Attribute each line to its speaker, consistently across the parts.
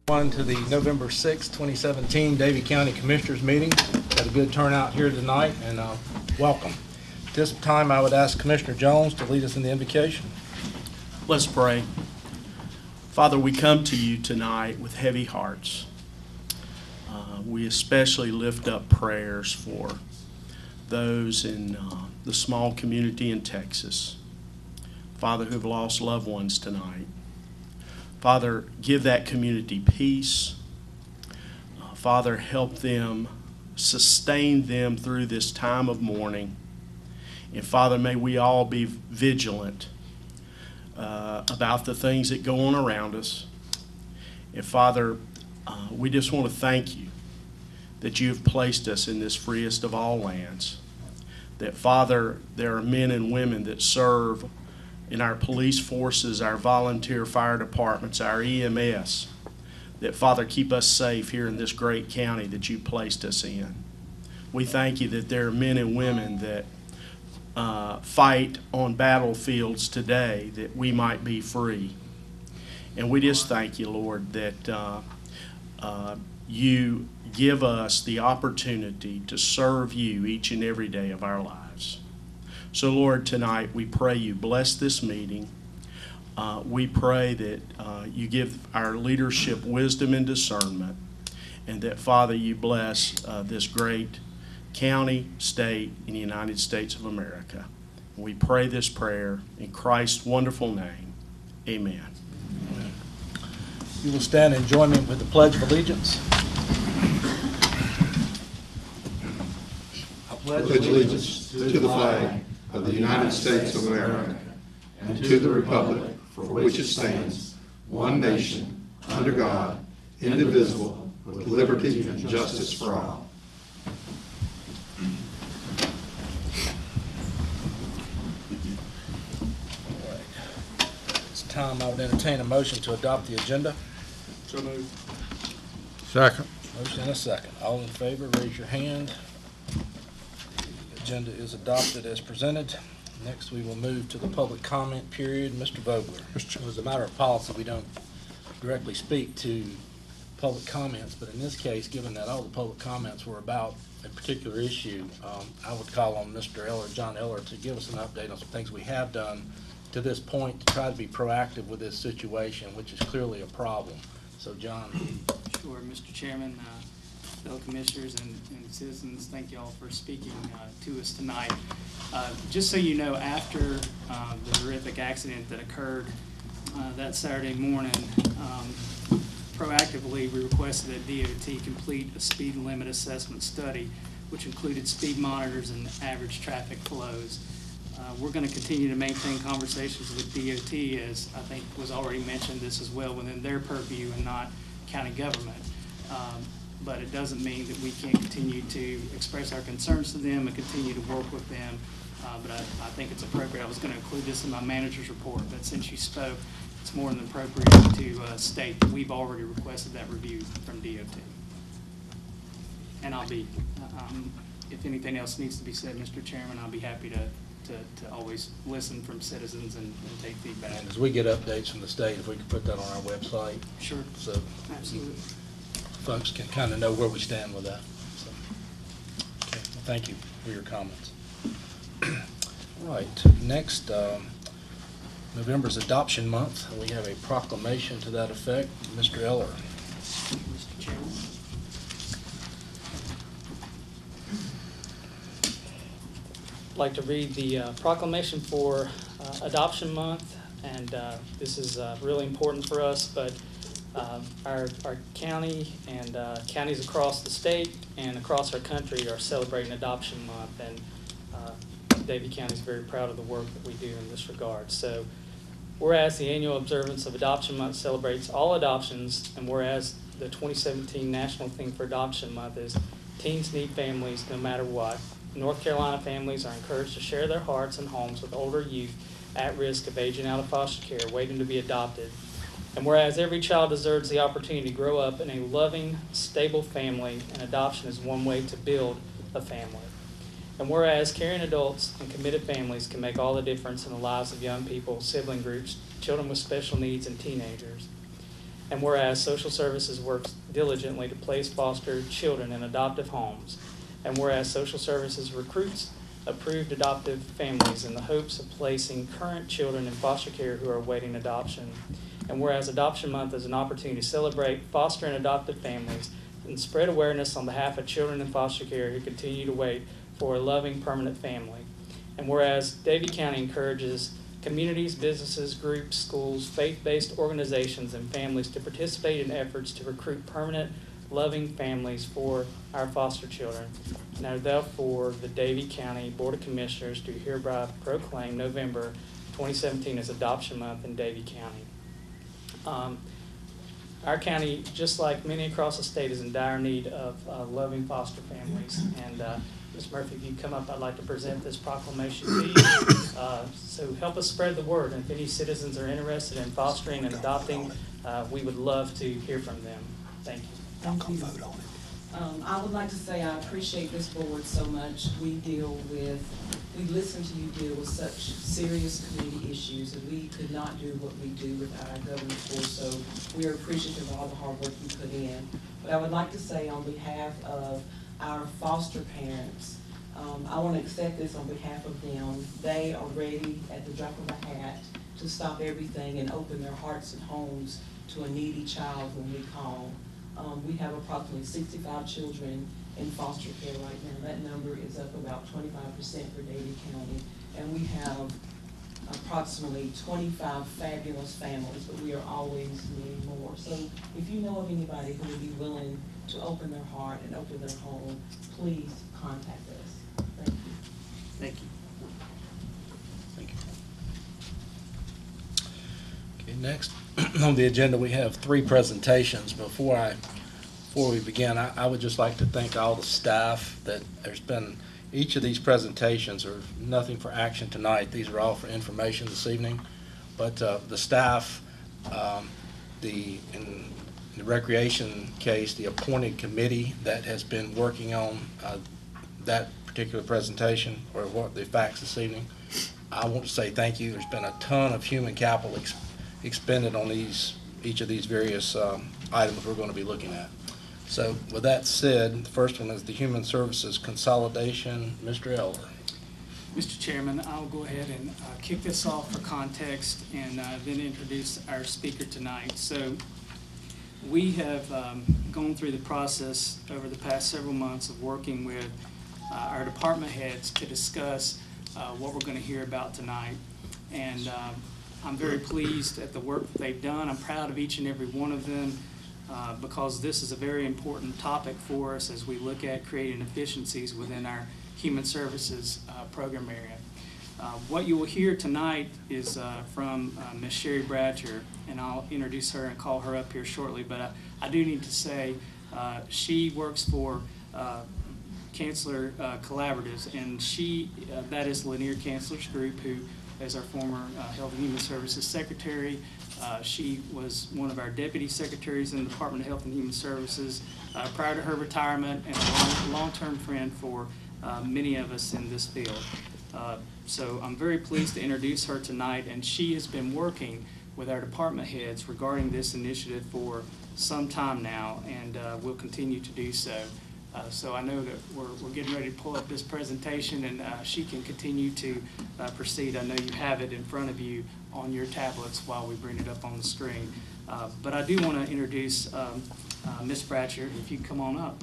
Speaker 1: On to the November 6, 2017 Davie County Commissioners meeting. Got a good turnout here tonight, and welcome. At this time, I would ask Commissioner Jones to lead us in the invocation.
Speaker 2: Let's pray. Father, we come to you tonight with heavy hearts. We especially lift up prayers for those in the small community in Texas, Father, who have lost loved ones tonight. Father, give that community peace. Father, help them, sustain them through this time of mourning. And Father, may we all be vigilant about the things that go on around us. And Father, we just want to thank you that you have placed us in this freest of all lands. That, Father, there are men and women that serve in our police forces, our volunteer fire departments, our EMS, that, Father, keep us safe here in this great county that you placed us in. We thank you that there are men and women that fight on battlefields today that we might be free. And we just thank you, Lord, that you give us the opportunity to serve you each and every day of our lives. So, Lord, tonight we pray you bless this meeting. We pray that you give our leadership wisdom and discernment, and that, Father, you bless this great county, state, in the United States of America. We pray this prayer in Christ's wonderful name. Amen.
Speaker 1: Amen. You will stand and join me with the Pledge of Allegiance.
Speaker 3: Pledge allegiance to the flag of the United States of America and to the republic for which it stands, one nation, under God, indivisible, with liberty and justice for all.
Speaker 1: It's time I would entertain a motion to adopt the agenda.
Speaker 2: So moved.
Speaker 4: Second.
Speaker 1: Motion and a second. All in favor, raise your hand. The agenda is adopted as presented. Next, we will move to the public comment period. Mr. Vogler. As a matter of policy, we don't directly speak to public comments, but in this case, given that all the public comments were about a particular issue, I would call on Mr. Eller, John Eller, to give us an update on some things we have done to this point to try to be proactive with this situation, which is clearly a problem. So, John.
Speaker 5: Sure, Mr. Chairman, fellow commissioners and citizens, thank you all for speaking to us tonight. Just so you know, after the horrific accident that occurred that Saturday morning, proactively we requested that DOT complete a speed limit assessment study, which included speed monitors and average traffic flows. We're going to continue to maintain conversations with DOT, as I think was already mentioned, this is well within their purview and not county government. But it doesn't mean that we can't continue to express our concerns to them and continue to work with them. But I think it's appropriate. I was going to include this in my manager's report, but since you spoke, it's more than appropriate to state that we've already requested that review from DOT. And I'll be, if anything else needs to be said, Mr. Chairman, I'll be happy to always listen from citizens and take feedback.
Speaker 1: And as we get updates from the state, if we could put that on our website.
Speaker 5: Sure.
Speaker 1: So
Speaker 5: Absolutely.
Speaker 1: folks can kind of know where we stand with that. So, okay. Well, thank you for your comments. All right. Next, November's Adoption Month. We have a proclamation to that effect. Mr. Eller.
Speaker 5: Mr. Chairman. I'd like to read the proclamation for Adoption Month, and this is really important for us, but our county and counties across the state and across our country are celebrating Adoption Month, and Davie County is very proud of the work that we do in this regard. So, whereas the annual observance of Adoption Month celebrates all adoptions, and whereas the 2017 National Theme for Adoption Month is Teens Need Families No Matter What, North Carolina families are encouraged to share their hearts and homes with older youth at risk of aging out of foster care, waiting to be adopted. And whereas every child deserves the opportunity to grow up in a loving, stable family, and adoption is one way to build a family. And whereas caring adults and committed families can make all the difference in the lives of young people, sibling groups, children with special needs, and teenagers. And whereas social services works diligently to place foster children in adoptive homes. And whereas social services recruits approved adoptive families in the hopes of placing current children in foster care who are awaiting adoption. And whereas Adoption Month is an opportunity to celebrate foster and adoptive families and spread awareness on behalf of children in foster care who continue to wait for a loving, permanent family. And whereas Davie County encourages communities, businesses, groups, schools, faith-based organizations, and families to participate in efforts to recruit permanent, loving families for our foster children. Now therefore, the Davie County Board of Commissioners do hereby proclaim November 2017 as Adoption Month in Davie County. Our county, just like many across the state, is in dire need of loving foster families. And Ms. Murphy, if you come up, I'd like to present this proclamation to you. So help us spread the word. And if any citizens are interested in fostering and adopting, we would love to hear from them. Thank you.
Speaker 6: Thank you. I would like to say I appreciate this board so much. We listen to you deal with such serious community issues, and we could not do what we do without our government force, so we are appreciative of all the hard work you put in. But I would like to say on behalf of our foster parents, I want to accept this on behalf of them. They are ready at the drop of a hat to stop everything and open their hearts and homes to a needy child when we call. We have approximately 65 children in foster care right now. That number is up about 25% for Davie County. And we have approximately 25 fabulous families, but we are always needing more. So if you know of anybody who would be willing to open their heart and open their home, please contact us. Thank you.
Speaker 2: Thank you.
Speaker 1: Thank you. Okay, next on the agenda, we have 3 presentations. Before we begin, I would just like to thank all the staff that there's been. Each of these presentations are nothing for action tonight. These are all for information this evening. But the staff, in the recreation case, the appointed committee that has been working on that particular presentation, or what the facts this evening, I want to say thank you. There's been a ton of human capital expended on each of these various items we're going to be looking at. So with that said, the first one is the Human Services Consolidation. Mr. Elder.
Speaker 5: Mr. Chairman, I'll go ahead and kick this off for context and then introduce our speaker tonight. So we have gone through the process over the past several months of working with our department heads to discuss what we're going to hear about tonight. And I'm very pleased at the work that they've done. I'm proud of each and every one of them. Because this is a very important topic for us as we look at creating efficiencies within our human services program area. What you will hear tonight is from Ms. Sherry Bratcher, and I'll introduce her and call her up here shortly, but I do need to say she works for Chancellor Collaboratives, and that is Lanier Chancellor's group, who is our former Health and Human Services Secretary. She was one of our deputy secretaries in the Department of Health and Human Services prior to her retirement, and a long-term friend for many of us in this field. So I'm very pleased to introduce her tonight, and she has been working with our department heads regarding this initiative for some time now, and will continue to do so. So I know that we're getting ready to pull up this presentation, and she can continue to proceed. I know you have it in front of you on your tablets while we bring it up on the screen. But I do want to introduce Ms. Bratcher. If you come on up,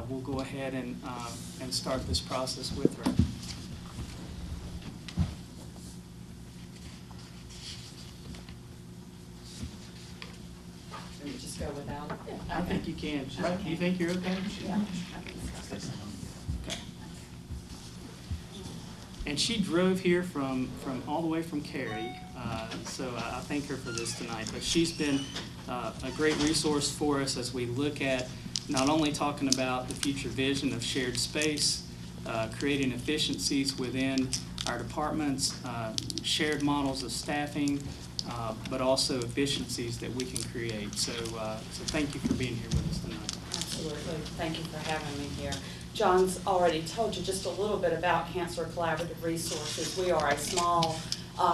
Speaker 5: we'll go ahead and start this process with her.
Speaker 6: Let me just go without it.
Speaker 5: I think you can.
Speaker 6: Okay.
Speaker 5: You think you're okay?
Speaker 6: Yeah.
Speaker 5: Okay. And she drove here from all the way from Cary, so I thank her for this tonight. But she's been a great resource for us as we look at not only talking about the future vision of shared space, creating efficiencies within our departments, shared models of staffing, but also efficiencies that we can create. So thank you for being here with us tonight.
Speaker 7: Absolutely. Thank you for having me here. John's already told you just a little bit about Chancellor Collaborative Resources. We are a small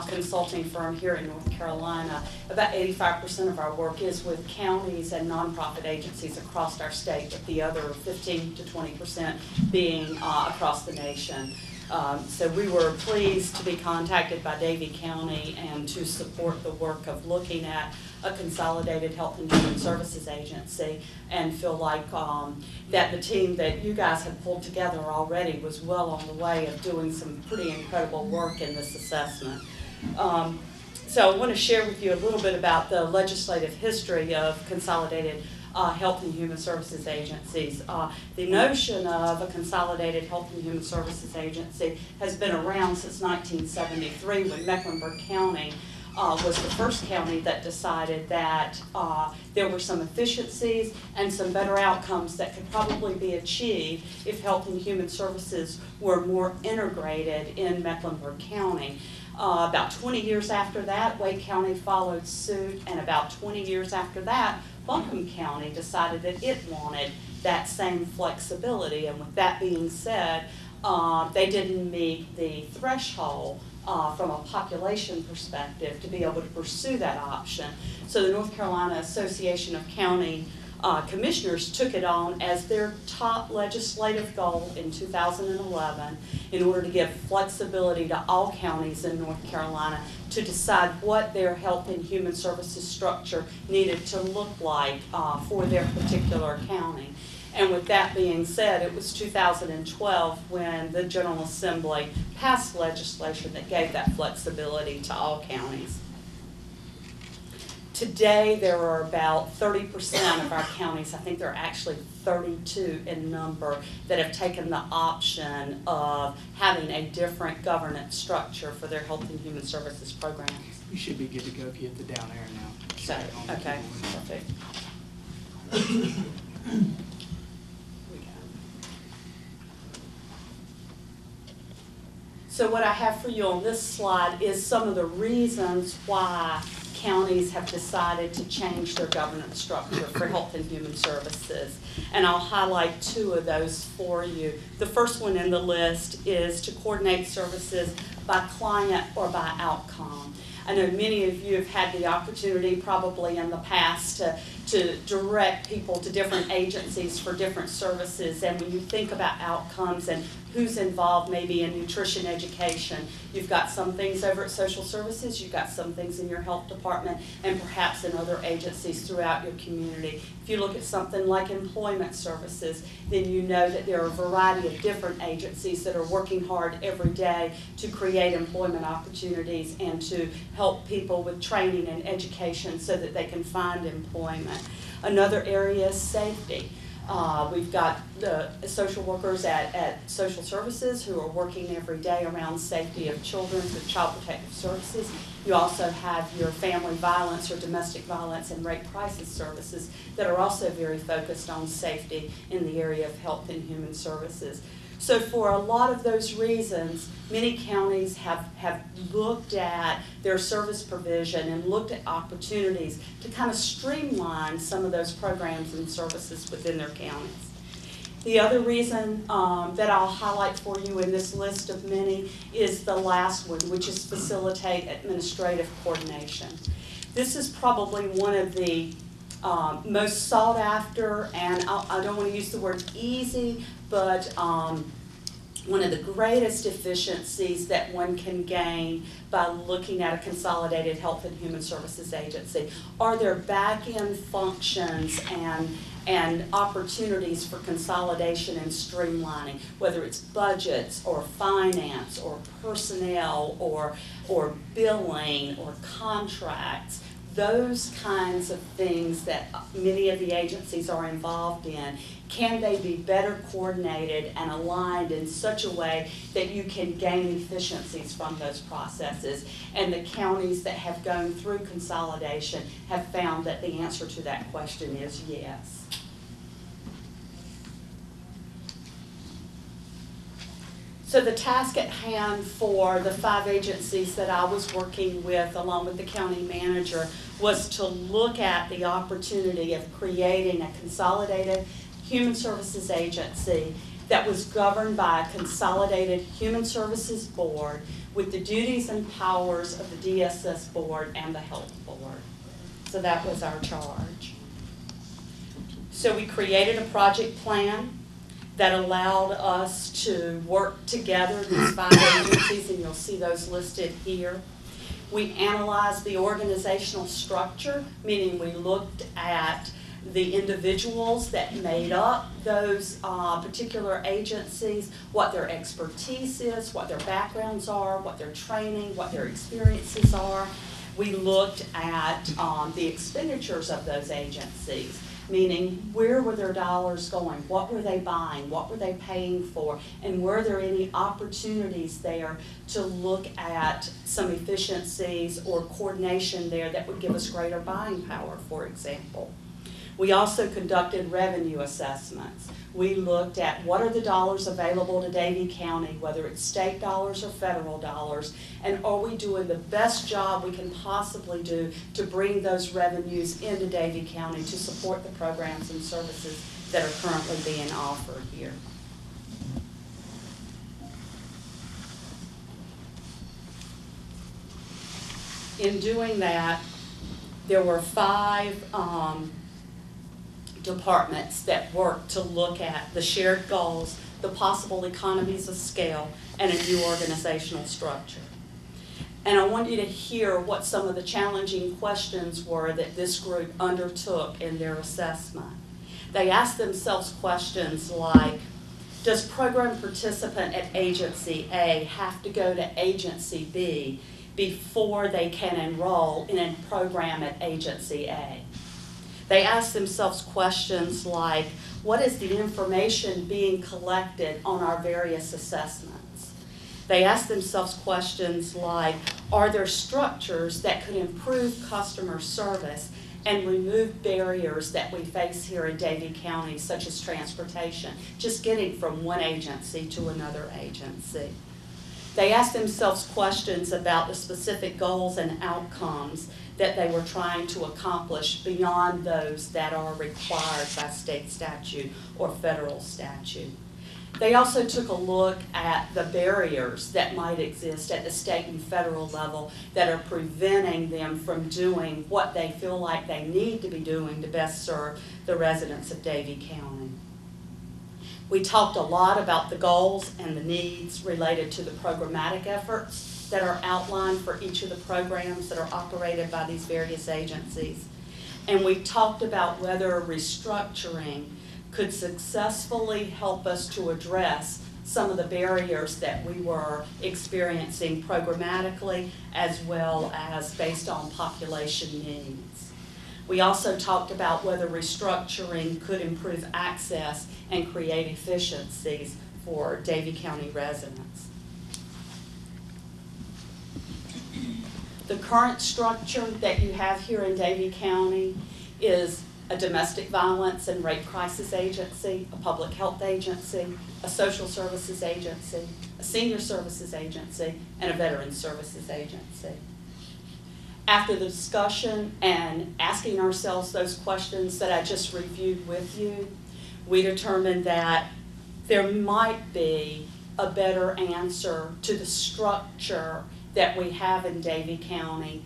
Speaker 7: consulting firm here in North Carolina. About 85% of our work is with counties and nonprofit agencies across our state, with the other 15 to 20% being across the nation. So we were pleased to be contacted by Davie County and to support the work of looking at a consolidated health and human services agency, and feel like that the team that you guys have pulled together already was well on the way of doing some pretty incredible work in this assessment. So I want to share with you a little bit about the legislative history of consolidated health and human services agencies. The notion of a consolidated health and human services agency has been around since 1973, when Mecklenburg County was the first county that decided that there were some efficiencies and some better outcomes that could probably be achieved if health and human services were more integrated in Mecklenburg County. About 20 years after that, Wake County followed suit, and about 20 years after that, Buncombe County decided that it wanted that same flexibility. And with that being said, they didn't meet the threshold from a population perspective to be able to pursue that option. So the North Carolina Association of County Commissioners took it on as their top legislative goal in 2011 in order to give flexibility to all counties in North Carolina to decide what their health and human services structure needed to look like for their particular county. And with that being said, it was 2012 when the General Assembly passed legislation that gave that flexibility to all counties. Today, there are about 30% of our counties, I think there are actually 32 in number, that have taken the option of having a different governance structure for their health and human services programs.
Speaker 8: You should be good to go if you hit the down arrow now.
Speaker 7: So, okay, perfect. So what I have for you on this slide is some of the reasons why counties have decided to change their governance structure for health and human services. And I'll highlight two of those for you. The first one in the list is to coordinate services by client or by outcome. I know many of you have had the opportunity probably in the past to direct people to different agencies for different services. And when you think about outcomes and who's involved maybe in nutrition education, you've got some things over at social services, you've got some things in your health department, and perhaps in other agencies throughout your community. If you look at something like employment services, then you know that there are a variety of different agencies that are working hard every day to create employment opportunities and to help people with training and education so that they can find employment. Another area is safety. We've got the social workers at social services who are working every day around safety of children with child protective services. You also have your family violence or domestic violence and rape crisis services that are also very focused on safety in the area of health and human services. So for a lot of those reasons, many counties have looked at their service provision and looked at opportunities to kind of streamline some of those programs and services within their counties. The other reason that I'll highlight for you in this list of many is the last one, which is facilitate administrative coordination. This is probably one of the most sought after, and I don't want to use the word easy, but one of the greatest efficiencies that one can gain by looking at a consolidated health and human services agency are their back-end functions and opportunities for consolidation and streamlining, whether it's budgets or finance or personnel or billing or contracts. Those kinds of things that many of the agencies are involved in, can they be better coordinated and aligned in such a way that you can gain efficiencies from those processes? And the counties that have gone through consolidation have found that the answer to that question is yes. So the task at hand for the 5 agencies that I was working with, along with the county manager, was to look at the opportunity of creating a consolidated human services agency that was governed by a consolidated Human Services Board with the duties and powers of the DSS Board and the Health Board. So that was our charge. So we created a project plan that allowed us to work together, these 5 agencies, and you'll see those listed here. We analyzed the organizational structure, meaning we looked at the individuals that made up those particular agencies, what their expertise is, what their backgrounds are, what their training, what their experiences are. We looked at the expenditures of those agencies, meaning where were their dollars going, what were they buying, what were they paying for, and were there any opportunities there to look at some efficiencies or coordination there that would give us greater buying power, for example. We also conducted revenue assessments. We looked at what are the dollars available to Davie County, whether it's state dollars or federal dollars, and are we doing the best job we can possibly do to bring those revenues into Davie County to support the programs and services that are currently being offered here. In doing that, there were 5 departments that worked to look at the shared goals, the possible economies of scale, and a new organizational structure. And I want you to hear what some of the challenging questions were that this group undertook in their assessment. They asked themselves questions like, does program participant at agency A have to go to agency B before they can enroll in a program at agency A? They asked themselves questions like, what is the information being collected on our various assessments? They asked themselves questions like, are there structures that could improve customer service and remove barriers that we face here in Davie County, such as transportation, just getting from one agency to another agency? They asked themselves questions about the specific goals and outcomes that they were trying to accomplish beyond those that are required by state statute or federal statute. They also took a look at the barriers that might exist at the state and federal level that are preventing them from doing what they feel like they need to be doing to best serve the residents of Davie County. We talked a lot about the goals and the needs related to the programmatic efforts that are outlined for each of the programs that are operated by these various agencies. And we talked about whether restructuring could successfully help us to address some of the barriers that we were experiencing programmatically as well as based on population needs. We also talked about whether restructuring could improve access and create efficiencies for Davie County residents. The current structure that you have here in Davie County is a domestic violence and rape crisis agency, a public health agency, a social services agency, a senior services agency, and a veteran services agency. After the discussion and asking ourselves those questions that I just reviewed with you, we determined that there might be a better answer to the structure that we have in Davie County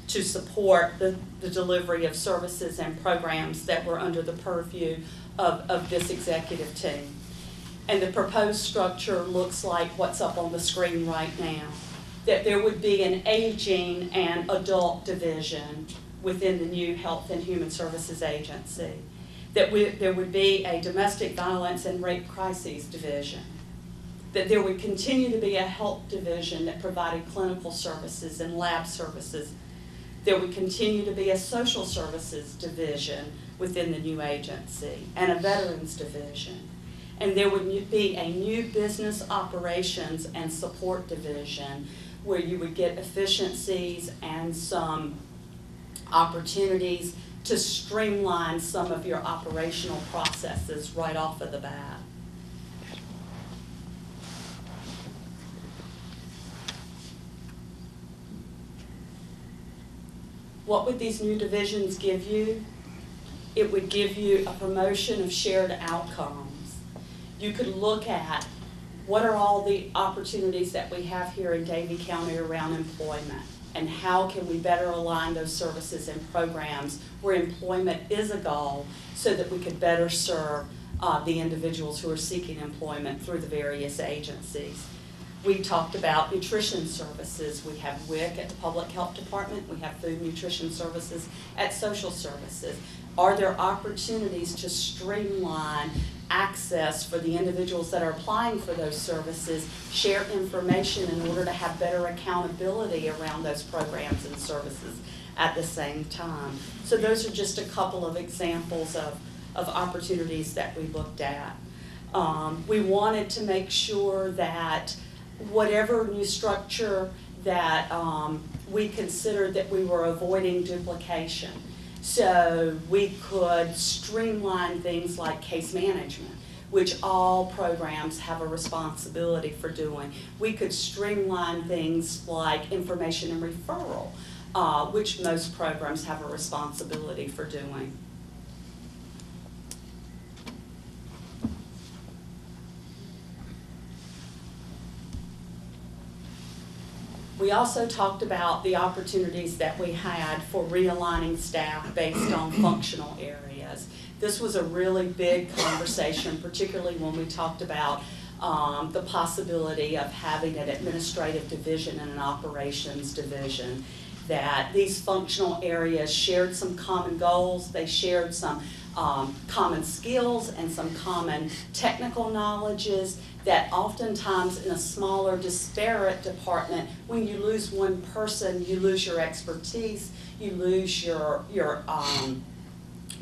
Speaker 7: to support the delivery of services and programs that were under the purview of this executive team. And the proposed structure looks like what's up on the screen right now. That there would be an aging and adult division within the new Health and Human Services Agency. That there would be a domestic violence and rape crises division. That there would continue to be a health division that provided clinical services and lab services. There would continue to be a social services division within the new agency and a veterans division. And there would be a new business operations and support division where you would get efficiencies and some opportunities to streamline some of your operational processes right off of the bat. What would these new divisions give you? It would give you a promotion of shared outcomes. You could look at what are all the opportunities that we have here in Davie County around employment, and how can we better align those services and programs where employment is a goal so that we could better serve the individuals who are seeking employment through the various agencies. We talked about nutrition services. We have WIC at the Public Health Department. We have food nutrition services at social services. Are there opportunities to streamline access for the individuals that are applying for those services, share information in order to have better accountability around those programs and services at the same time? So those are just a couple of examples of opportunities that we looked at. We wanted to make sure that whatever new structure that we considered, that we were avoiding duplication. So we could streamline things like case management, which all programs have a responsibility for doing. We could streamline things like information and referral, which most programs have a responsibility for doing. We also talked about the opportunities that we had for realigning staff based on functional areas. This was a really big conversation, particularly when we talked about the possibility of having an administrative division and an operations division. That these functional areas shared some common goals, they shared some common skills and some common technical knowledges, that oftentimes in a smaller, disparate department, when you lose one person, you lose your expertise, you lose your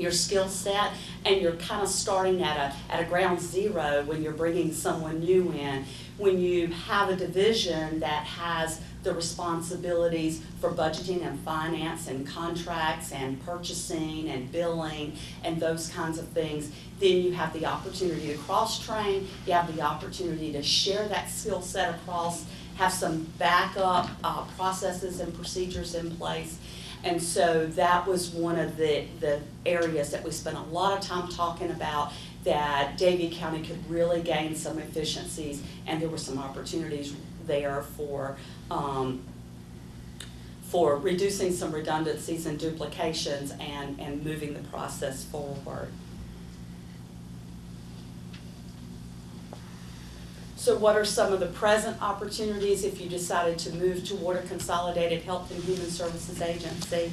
Speaker 7: skill set, and you're kind of starting at a ground zero when you're bringing someone new in. When you have a division that has the responsibilities for budgeting and finance and contracts and purchasing and billing and those kinds of things, then you have the opportunity to cross-train, you have the opportunity to share that skill set across, have some backup processes and procedures in place. And so that was one of the areas that we spent a lot of time talking about, that Davie County could really gain some efficiencies, and there were some opportunities there for reducing some redundancies and duplications and moving the process forward. So what are some of the present opportunities if you decided to move toward a consolidated health and human services agency?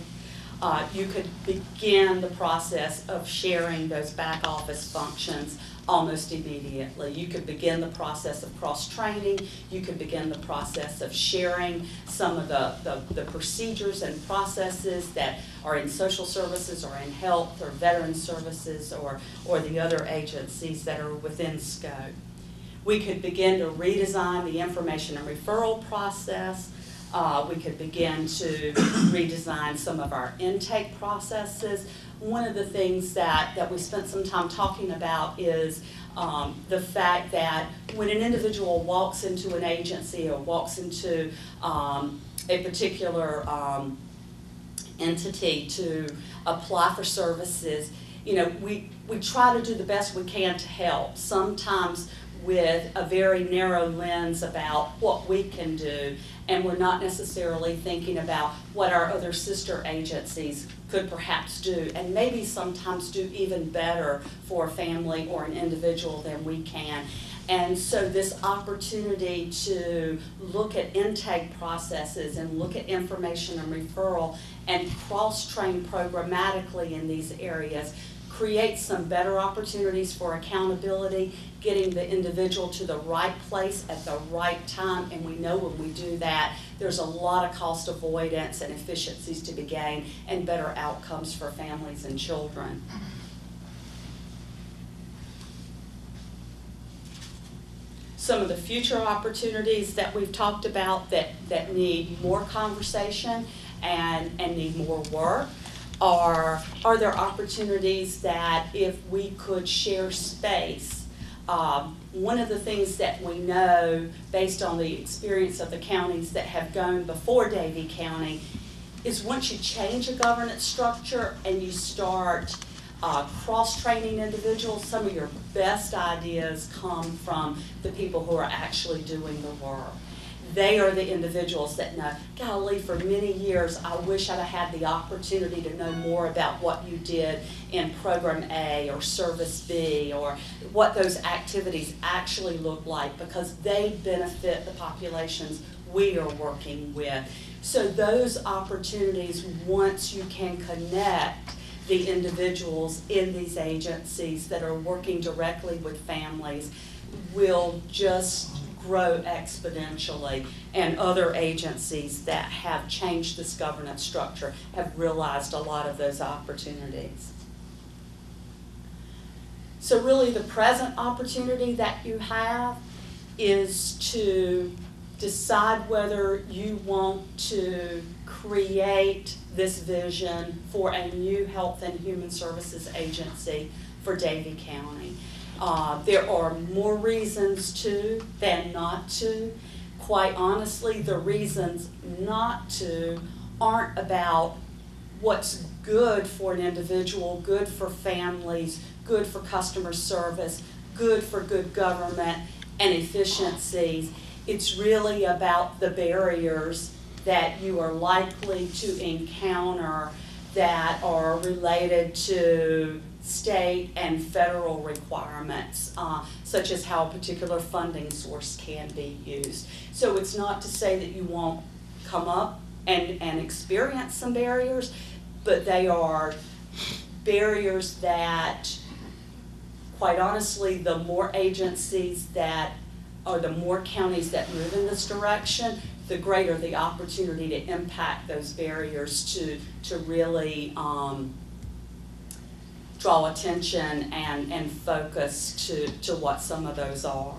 Speaker 7: You could begin the process of sharing those back office functions almost immediately. You could begin the process of cross-training. You could begin the process of sharing some of the procedures and processes that are in social services or in health or veteran services or the other agencies that are within scope. We could begin to redesign the information and referral process. We could begin to redesign some of our intake processes. One of the things that we spent some time talking about is the fact that when an individual walks into an agency or walks into a particular entity to apply for services, we try to do the best we can to help. Sometimes with a very narrow lens about what we can do, and we're not necessarily thinking about what our other sister agencies could perhaps do, and maybe sometimes do even better for a family or an individual than we can. And so this opportunity to look at intake processes and look at information and referral and cross-train programmatically in these areas create some better opportunities for accountability, getting the individual to the right place at the right time. And we know when we do that, there's a lot of cost avoidance and efficiencies to be gained and better outcomes for families and children. Some of the future opportunities that we've talked about that need more conversation and need more work are there opportunities that if we could share space. One of the things that we know based on the experience of the counties that have gone before Davie County is once you change a governance structure and you start cross-training individuals. Some of your best ideas come from the people who are actually doing the work. They are the individuals that know, golly, for many years, I wish I'd have had the opportunity to know more about what you did in Program A or Service B, or what those activities actually look like, because they benefit the populations we are working with. So those opportunities, once you can connect the individuals in these agencies that are working directly with families, will just grow exponentially, and other agencies that have changed this governance structure have realized a lot of those opportunities. So really the present opportunity that you have is to decide whether you want to create this vision for a new Health and Human Services agency for Davie County. There are more reasons to than not to. Quite honestly, the reasons not to aren't about what's good for an individual, good for families, good for customer service, good for good government and efficiencies. It's really about the barriers that you are likely to encounter that are related to state and federal requirements, such as how a particular funding source can be used. So it's not to say that you won't come up and experience some barriers, but they are barriers that, quite honestly, the more agencies that, or the more counties that move in this direction, the greater the opportunity to impact those barriers to really draw attention and focus to what some of those are.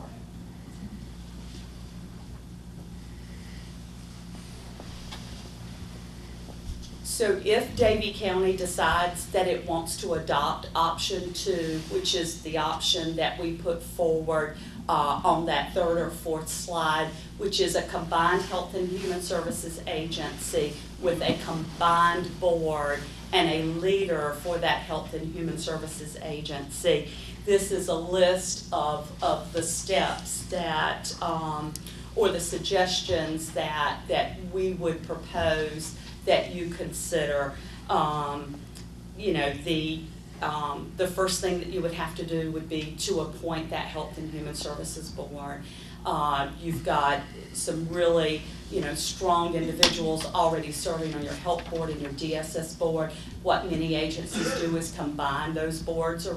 Speaker 7: So if Davie County decides that it wants to adopt option 2, which is the option that we put forward on that third or fourth slide, which is a combined Health and Human Services agency with a combined board and a leader for that Health and Human Services agency. This is a list of the steps that, or the suggestions that we would propose that you consider. You know, the first thing that you would have to do would be to appoint that Health and Human Services board. You've got some really, strong individuals already serving on your health board and your DSS board. What many agencies do is combine those boards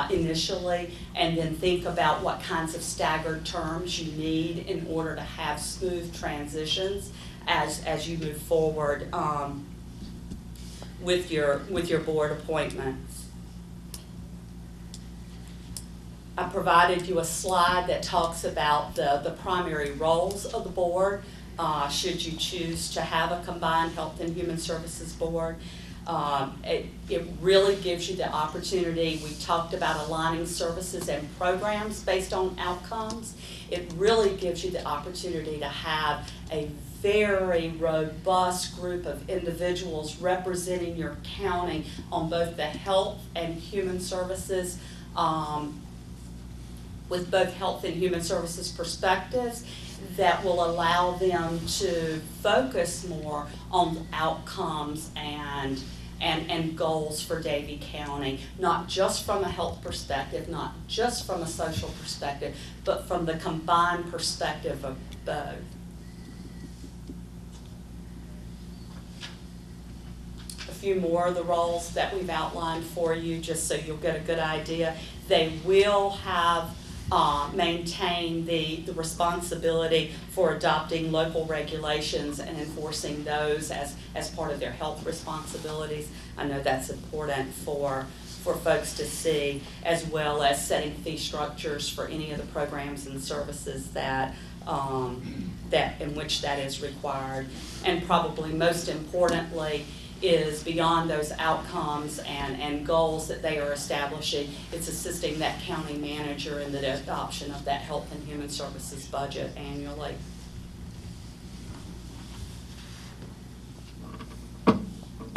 Speaker 7: initially, and then think about what kinds of staggered terms you need in order to have smooth transitions as you move forward with your board appointments. I provided you a slide that talks about the primary roles of the board, should you choose to have a combined Health and Human Services board. It really gives you the opportunity. We talked about aligning services and programs based on outcomes. It really gives you the opportunity to have a very robust group of individuals representing your county on both the health and human services, with both health and human services perspectives, that will allow them to focus more on outcomes and goals for Davie County, not just from a health perspective, not just from a social perspective, but from the combined perspective of both. A few more of the roles that we've outlined for you, just so you'll get a good idea. They will have maintain the responsibility for adopting local regulations and enforcing those as part of their health responsibilities. I know that's important for folks to see, as well as setting fee structures for any of the programs and services that in which that is required. And probably most importantly, is beyond those outcomes and goals that they are establishing, it's assisting that county manager in the adoption of that Health and Human Services budget annually.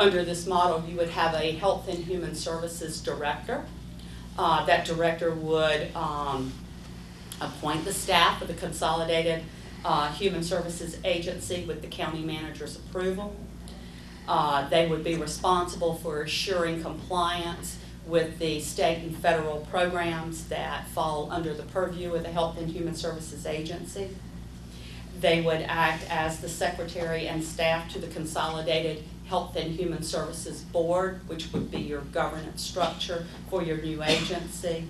Speaker 7: Under this model, you would have a Health and Human Services Director. That director would appoint the staff of the Consolidated Human Services Agency with the county manager's approval. They would be responsible for assuring compliance with the state and federal programs that fall under the purview of the Health and Human Services Agency. They would act as the secretary and staff to the Consolidated Health and Human Services Board, which would be your governance structure for your new agency.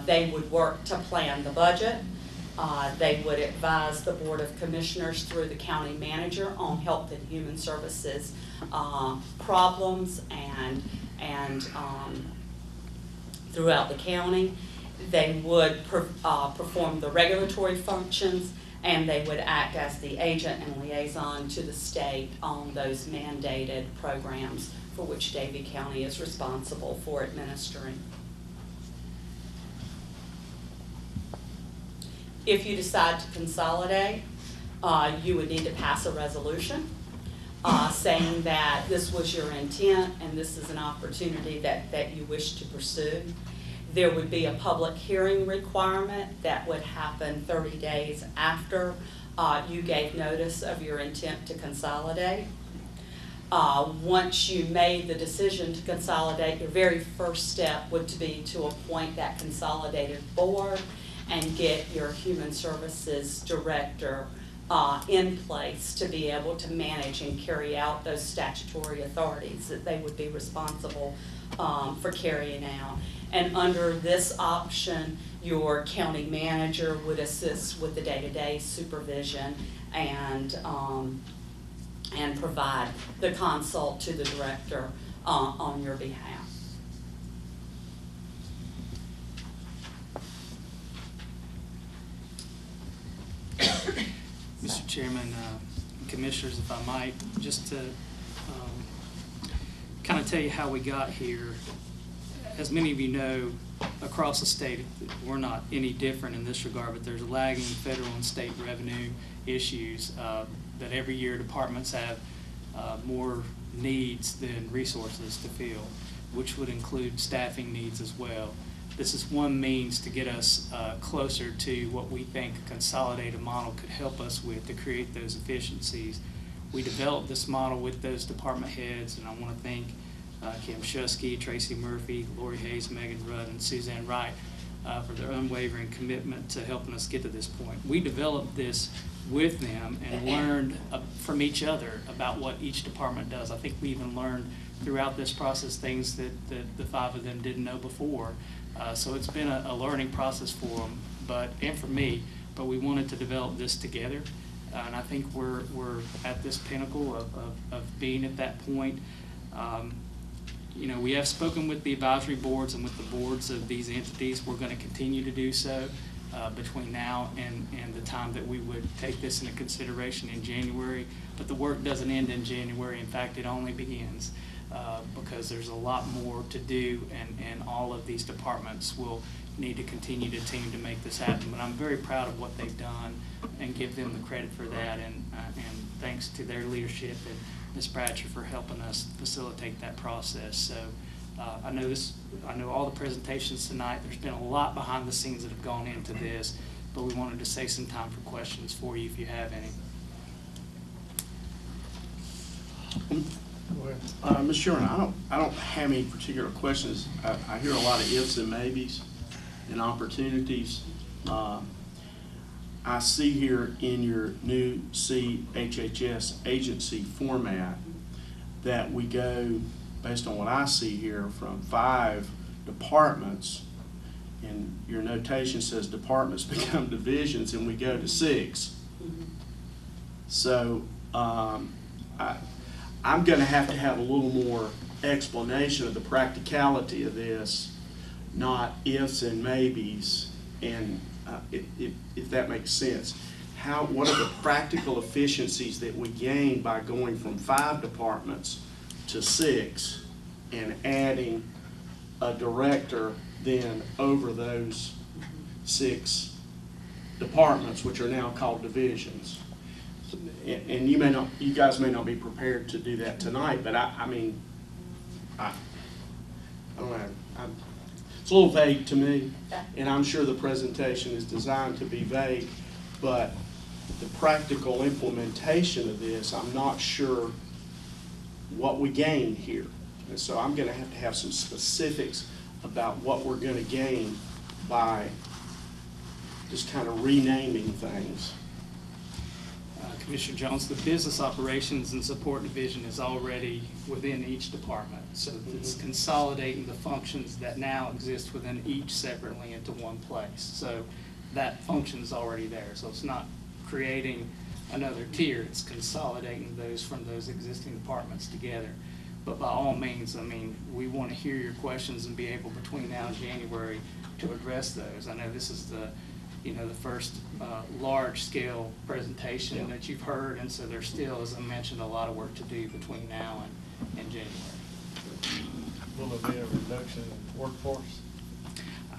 Speaker 7: They would work to plan the budget. They would advise the Board of Commissioners through the county manager on health and human services problems and throughout the county. They would perform the regulatory functions, and they would act as the agent and liaison to the state on those mandated programs for which Davie County is responsible for administering. If you decide to consolidate, you would need to pass a resolution saying that this was your intent and this is an opportunity that you wish to pursue. There would be a public hearing requirement that would happen 30 days after you gave notice of your intent to consolidate. Once you made the decision to consolidate, your very first step would be to appoint that consolidated board and get your human services director in place to be able to manage and carry out those statutory authorities that they would be responsible for carrying out. And under this option, your county manager would assist with the day-to-day supervision and provide the consult to the director on your behalf.
Speaker 8: Mr. Chairman, Commissioners, if I might, just to kind of tell you how we got here. As many of you know, across the state, we're not any different in this regard, but there's lagging federal and state revenue issues that every year departments have more needs than resources to fill, which would include staffing needs as well. This is one means to get us closer to what we think a consolidated model could help us with to create those efficiencies. We developed this model with those department heads, and I want to thank Kim Shusky, Tracy Murphy, Lori Hayes, Megan Rudd, and Suzanne Wright for their unwavering commitment to helping us get to this point. We developed this with them and learned from each other about what each department does. I think we even learned throughout this process things that the five of them didn't know before. So it's been a learning process for them, and for me, but we wanted to develop this together. And I think we're at this pinnacle of being at that point. You know, we have spoken with the advisory boards and with the boards of these entities. We're going to continue to do so between now and the time that we would take this into consideration in January. But the work doesn't end in January. In fact, it only begins because there's a lot more to do, and all of these departments will need to continue to team to make this happen. But I'm very proud of what they've done and give them the credit for that, and thanks to their leadership and Ms. Bratcher for helping us facilitate that process. So I know all the presentations tonight. There's been a lot behind the scenes that have gone into this, but we wanted to save some time for questions for you if you have any.
Speaker 2: Mr. Chairman, I don't have any particular questions. I hear a lot of ifs and maybes and opportunities. I see here in your new CHHS agency format that we go, based on what I see here, from 5 departments, and your notation says departments become divisions, and we go to 6. So I'm going to have a little more explanation of the practicality of this, not ifs and maybes, and if that makes sense. What are the practical efficiencies that we gain by going from 5 departments to 6 and adding a director then over those 6 departments, which are now called divisions? and you guys may not be prepared to do that tonight, but I don't know. It's a little vague to me, and I'm sure the presentation is designed to be vague, but the practical implementation of this, I'm not sure what we gain here. And so I'm gonna have some specifics about what we're gonna gain by just kind of renaming things.
Speaker 8: Commissioner Jones, the business operations and support division is already within each department. So it's consolidating the functions that now exist within each separately into one place. So that function is already there. So it's not creating another tier, it's consolidating those from those existing departments together. But by all means, I mean, we want to hear your questions and be able between now and January to address those. I know this is the first large-scale presentation that you've heard, and so there's still, as I mentioned, a lot of work to do between now and January.
Speaker 9: Will there be a reduction in workforce?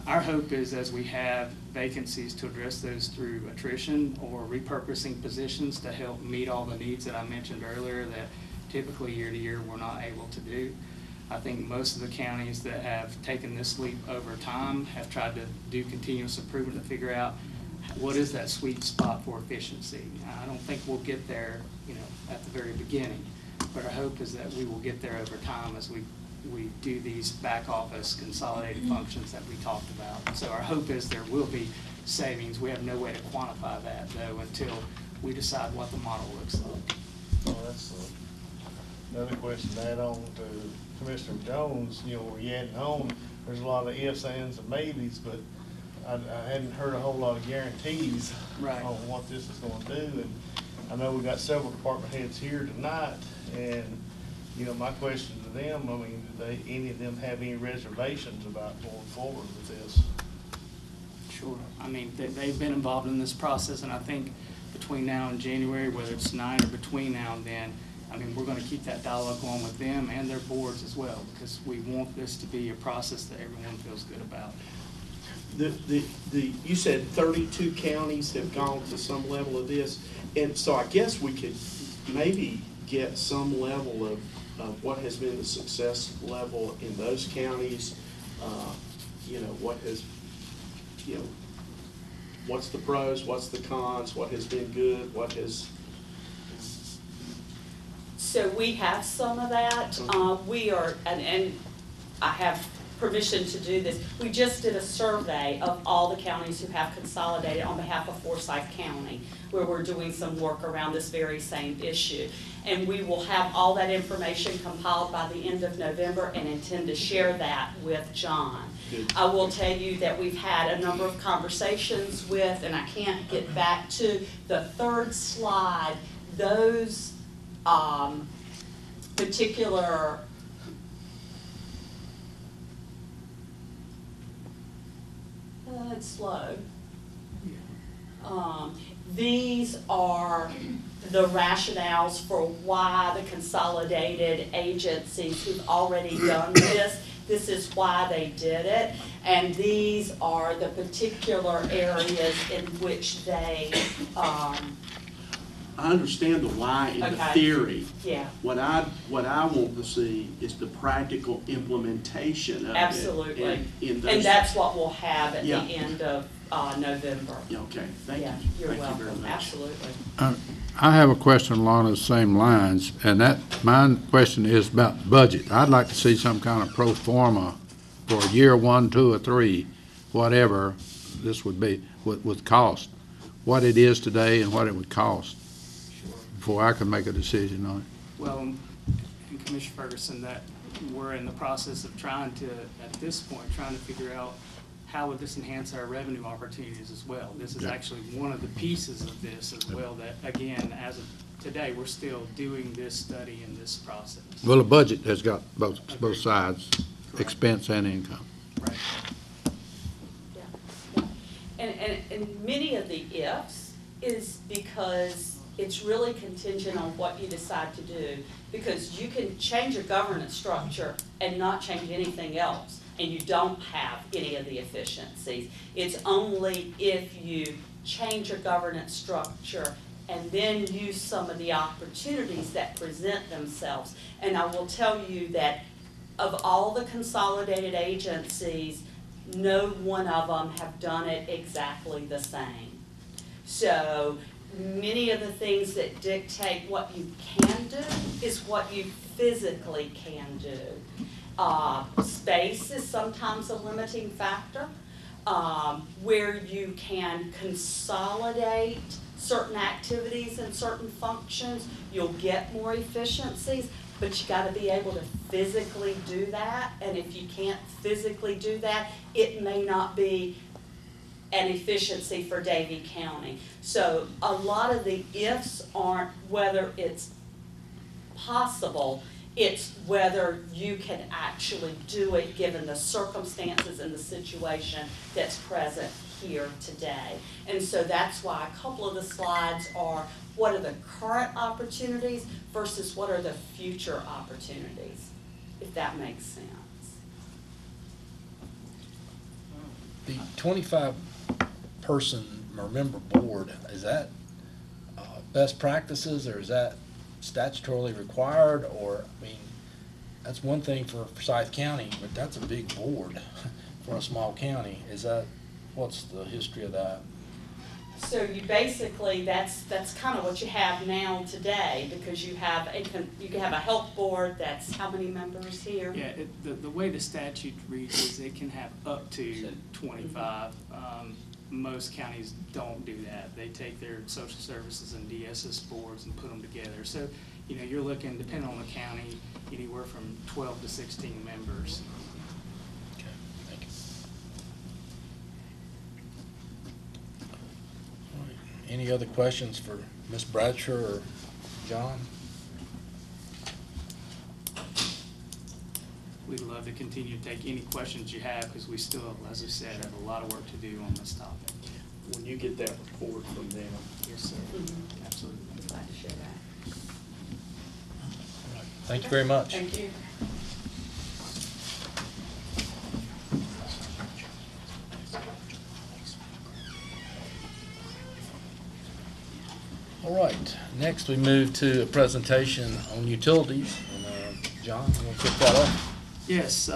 Speaker 8: Our hope is, as we have vacancies, to address those through attrition or repurposing positions to help meet all the needs that I mentioned earlier that typically year to year we're not able to do. I think most of the counties that have taken this leap over time have tried to do continuous improvement to figure out what is that sweet spot for efficiency. I don't think we'll get there, at the very beginning, but our hope is that we will get there over time as we do these back office consolidated functions that we talked about. So our hope is there will be savings. We have no way to quantify that though until we decide what the model looks like.
Speaker 9: Well, that's another question to add on to Commissioner Jones. Where you adding on, there's a lot of ifs, ands, and maybes, but I hadn't heard a whole lot of guarantees
Speaker 8: Right.
Speaker 9: on what this is going to do. And I know we got several department heads here tonight, and my question to them, do any of them have any reservations about going forward with this?
Speaker 8: Sure. I mean, they've been involved in this process, and I think between now and January, whether it's 9 or between now and then, I mean, we're going to keep that dialogue going with them and their boards as well, because we want this to be a process that everyone feels good about.
Speaker 2: You said 32 counties have gone to some level of this, and so I guess we could maybe get some level of what has been the success level in those counties. What has, what's the pros, what's the cons, what has been good, what has.
Speaker 7: So we have some of that. We are, and I have permission to do this. We just did a survey of all the counties who have consolidated on behalf of Forsyth County, where we're doing some work around this very same issue. And we will have all that information compiled by the end of November and intend to share that with John.
Speaker 2: Good.
Speaker 7: I will tell you that we've had a number of conversations with, and I can't get back to the third slide, those particular it's slow. These are the rationales for why the consolidated agencies who've already done this, this is why they did it, and these are the particular areas in which they
Speaker 2: I understand the why and the
Speaker 7: Okay.
Speaker 2: theory.
Speaker 7: yeah.
Speaker 2: What I want to see is the practical implementation of
Speaker 7: Absolutely.
Speaker 2: it. In those.
Speaker 7: And that's what we'll have at the
Speaker 2: Yeah.
Speaker 7: end of November.
Speaker 2: Yeah, okay, thank you.
Speaker 7: Yeah, you're
Speaker 2: Thank you very
Speaker 7: welcome,
Speaker 2: much.
Speaker 7: absolutely.
Speaker 4: I have a question along those same lines, and my question is about budget. I'd like to see some kind of pro forma for year 1, 2, or 3, whatever this would be, with cost. What it is today and what it would cost before I can make a decision on it.
Speaker 8: Well, and Commissioner Ferguson, that we're in the process of trying to figure out how would this enhance our revenue opportunities as well. This is
Speaker 4: Yeah.
Speaker 8: actually one of the pieces of this as well that, again, as of today, we're still doing this study and this process.
Speaker 4: Well, a budget has got both sides, expense and income.
Speaker 8: Right.
Speaker 7: Yeah. And many of the ifs is because it's really contingent on what you decide to do. Because you can change your governance structure and not change anything else, and you don't have any of the efficiencies. It's only if you change your governance structure and then use some of the opportunities that present themselves. And I will tell you that of all the consolidated agencies, no one of them have done it exactly the same. So many of the things that dictate what you can do is what you physically can do. Space is sometimes a limiting factor. Where you can consolidate certain activities and certain functions, you'll get more efficiencies, but you gotta be able to physically do that, and if you can't physically do that, it may not be an efficiency for Davie County. So a lot of the ifs aren't whether it's possible, it's whether you can actually do it given the circumstances and the situation that's present here today. And so that's why a couple of the slides are what are the current opportunities versus what are the future opportunities, if that makes sense.
Speaker 1: The 25-person or member board, is that best practices, or is that statutorily required? Or, I mean, that's one thing for Forsyth County, but that's a big board for a small county. Is that, what's the history of that?
Speaker 7: So you basically, that's kind of what you have now today, because you have a health board that's how many members here?
Speaker 8: Yeah, the way the statute reads is it can have up to 25. Most counties don't do that. They take their social services and DSS boards and put them together. So, you know, you're looking, depending on the county, anywhere from 12 to 16 members.
Speaker 1: Okay, thank you. All right. Any other questions for Ms. Bradshaw or John?
Speaker 8: We'd love to continue to take any questions you have, because we still, as I said, have a lot of work to do on this topic.
Speaker 2: When you get that report from them.
Speaker 8: Yes, sir.
Speaker 7: Mhm.
Speaker 8: Absolutely.
Speaker 7: I'm glad to share that.
Speaker 1: All right. Thank you very much.
Speaker 7: Thank you.
Speaker 1: All right, next we move to a presentation on utilities. And John, you want to kick that off?
Speaker 8: Yes,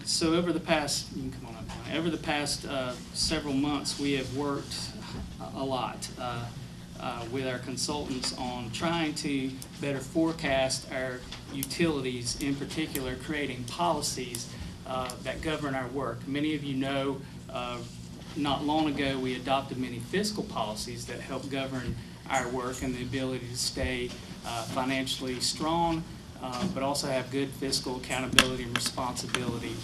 Speaker 8: so over the past, you can come on up, John. Over the past several months, we have worked a lot with our consultants on trying to better forecast our utilities, in particular creating policies that govern our work. Many of you know, not long ago, we adopted many fiscal policies that help govern our work and the ability to stay financially strong, but also have good fiscal accountability and responsibility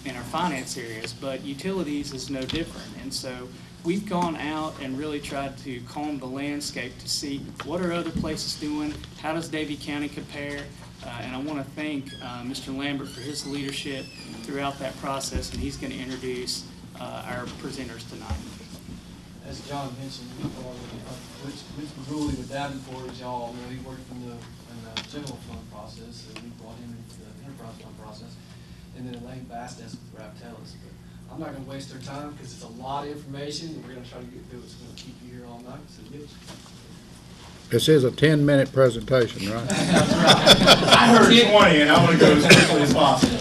Speaker 8: in our finance areas. But utilities is no different. And so we've gone out and really tried to comb the landscape to see what are other places doing, how does Davie County compare, and I want to thank Mr. Lambert for his leadership throughout that process, and he's going to introduce our presenters tonight.
Speaker 10: As John mentioned, which Ruley with Davenport, as y'all know, he worked in the general fund process, and we brought him into the enterprise fund process, and then Elaine Bastas with Raptelis. But I'm not going to waste their time because it's a lot of information, and we're going to try to get through it. It's going to keep you here all night. So
Speaker 4: This is a 10-minute presentation, right?
Speaker 11: I heard 20, and I want to go as quickly as possible.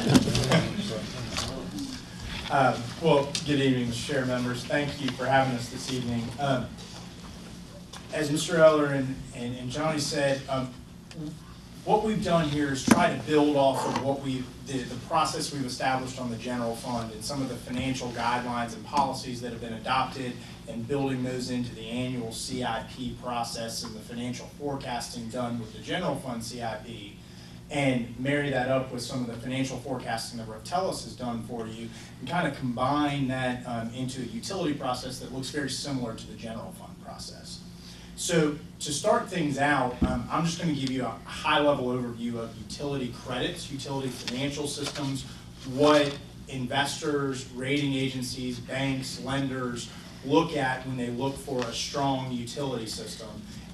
Speaker 11: Well, good evening, Mr. Chair, members. Thank you for having us this evening. As Mr. Eller and Johnny said, what we've done here is try to build off of what we did, the process we've established on the general fund and some of the financial guidelines and policies that have been adopted, and building those into the annual CIP process and the financial forecasting done with the general fund CIP, and marry that up with some of the financial forecasting that Raptelis has done for you, and kind of combine that into a utility process that looks very similar to the general fund process. So to start things out, I'm just going to give you a high-level overview of utility credits, utility financial systems, what investors, rating agencies, banks, lenders look at when they look for a strong utility system.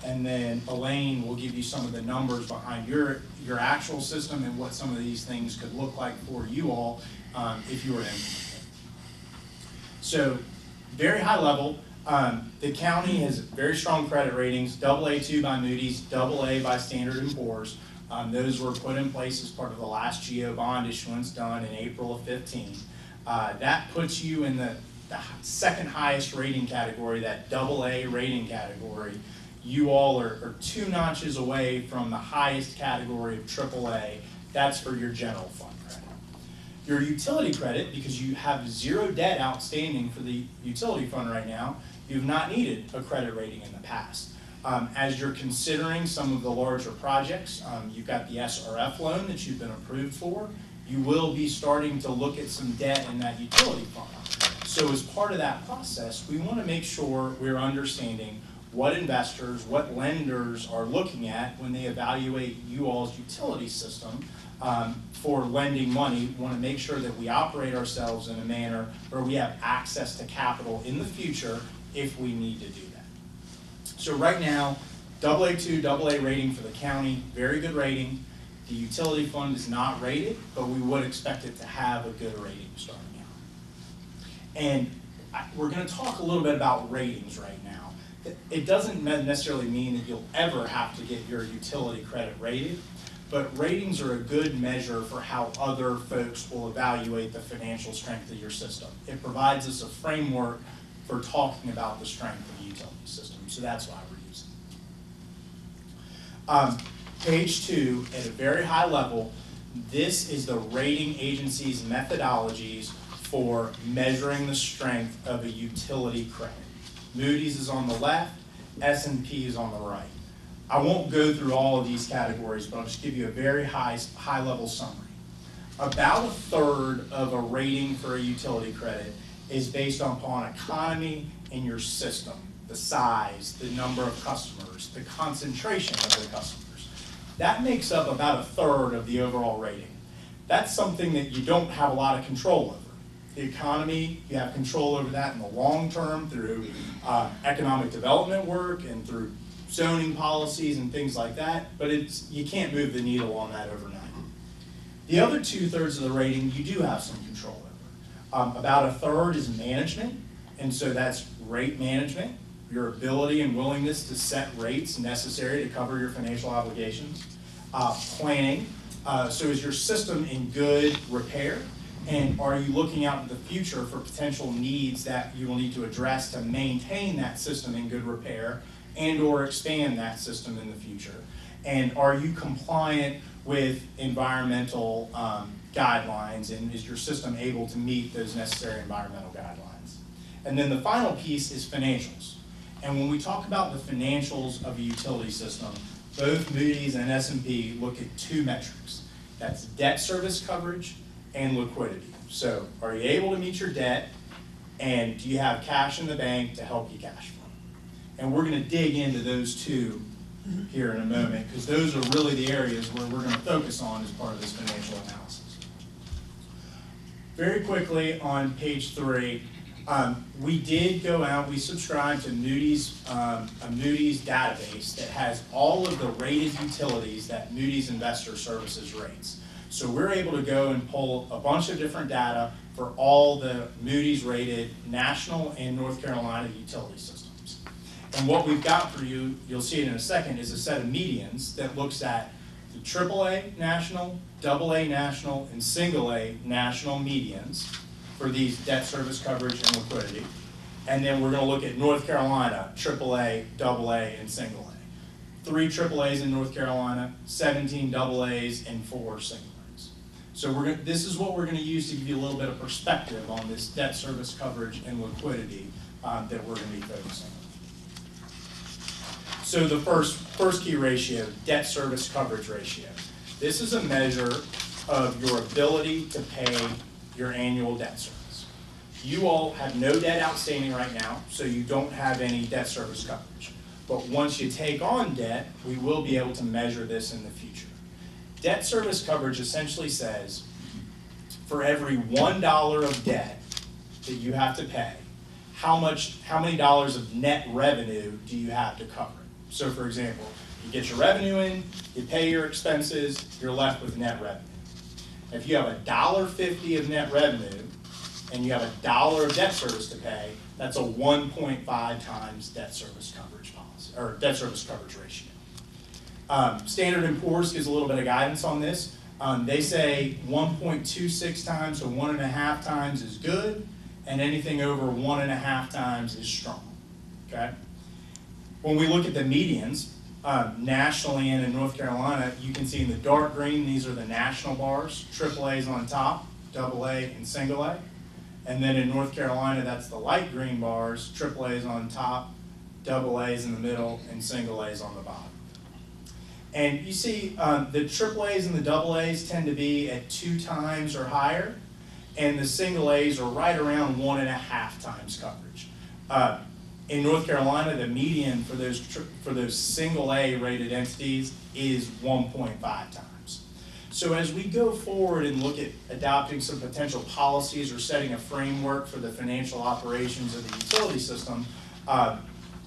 Speaker 11: And then Elaine will give you some of the numbers behind your actual system and what some of these things could look like for you all if you were to implement it. So very high level, The county has very strong credit ratings, AA2 by Moody's, AA by Standard & Poor's. Those were put in place as part of the last GO bond issuance done in April of 15. That puts you in the second highest rating category, that AA rating category. You all are 2 notches away from the highest category of AAA. That's for your general fund credit. Your utility credit, because you have 0 debt outstanding for the utility fund right now, you've not needed a credit rating in the past. As you're considering some of the larger projects, you've got the SRF loan that you've been approved for. You will be starting to look at some debt in that utility fund. So as part of that process, we want to make sure we're understanding what investors, what lenders are looking at when they evaluate you all's utility system for lending money. We want to make sure that we operate ourselves in a manner where we have access to capital in the future if we need to do that. So right now, AA2, AA rating for the county, very good rating. The utility fund is not rated, but we would expect it to have a good rating starting out. And we're going to talk a little bit about ratings right now. It doesn't necessarily mean that you'll ever have to get your utility credit rated, but ratings are a good measure for how other folks will evaluate the financial strength of your system. It provides us a framework for talking about the strength of the utility system, so that's why we're using it. Page 2, at a very high level, this is the rating agency's methodologies for measuring the strength of a utility credit. Moody's is on the left, S&P is on the right. I won't go through all of these categories, but I'll just give you a very high-level summary. About a third of a rating for a utility credit is based upon economy in your system, the size, the number of customers, the concentration of the customers. That makes up about a third of the overall rating. That's something that you don't have a lot of control over. The economy, you have control over that in the long term through economic development work and through zoning policies and things like that, but you can't move the needle on that overnight. The other 2/3 of the rating you do have some control over. About a third is management, and so that's rate management, your ability and willingness to set rates necessary to cover your financial obligations. Planning, so is your system in good repair? And are you looking out into the future for potential needs that you will need to address to maintain that system in good repair and or expand that system in the future? And are you compliant with environmental guidelines, and is your system able to meet those necessary environmental guidelines? And then the final piece is financials. And when we talk about the financials of a utility system, both Moody's and S&P look at 2 metrics. That's debt service coverage and liquidity. So are you able to meet your debt, and do you have cash in the bank to help you cash flow? And we're going to dig into those 2 here in a moment, because those are really the areas where we're going to focus on as part of this financial analysis. Very quickly on page 3, we did go out, we subscribed to Moody's, a Moody's database that has all of the rated utilities that Moody's Investor Services rates. So we're able to go and pull a bunch of different data for all the Moody's rated national and North Carolina utility systems. And what we've got for you, you'll see it in a second, is a set of medians that looks at the AAA national, AA national, and single A national medians for these debt service coverage and liquidity. And then we're going to look at North Carolina, AAA, AA, and single A. 3 AAAs in North Carolina, 17 AAs, and 4 single A's. So this is what we're going to use to give you a little bit of perspective on this debt service coverage and liquidity that we're going to be focusing on. So the first key ratio, debt service coverage ratio. This is a measure of your ability to pay your annual debt service. You all have no debt outstanding right now, so you don't have any debt service coverage. But once you take on debt, we will be able to measure this in the future. Debt service coverage essentially says, for every $1 of debt that you have to pay, how many dollars of net revenue do you have to cover it? So for example, you get your revenue in, you pay your expenses, you're left with net revenue. If you have $1.50 of net revenue and you have $1 of debt service to pay, that's a 1.5 times debt service coverage policy, or debt service coverage ratio. Standard & Poor's gives a little bit of guidance on this. They say 1.26 times to 1.5 times is good, and anything over 1.5 times is strong, okay? When we look at the medians, nationally and in North Carolina, you can see in the dark green, these are the national bars, AAA's on top, AA and single A. And then in North Carolina, that's the light green bars, AAA's on top, AA's in the middle, and single A's on the bottom. And you see the AAA's and the AA's tend to be at 2 times or higher, and the single A's are right around 1.5 times coverage. In North Carolina, the median for those single A rated entities is 1.5 times. So as we go forward and look at adopting some potential policies or setting a framework for the financial operations of the utility system,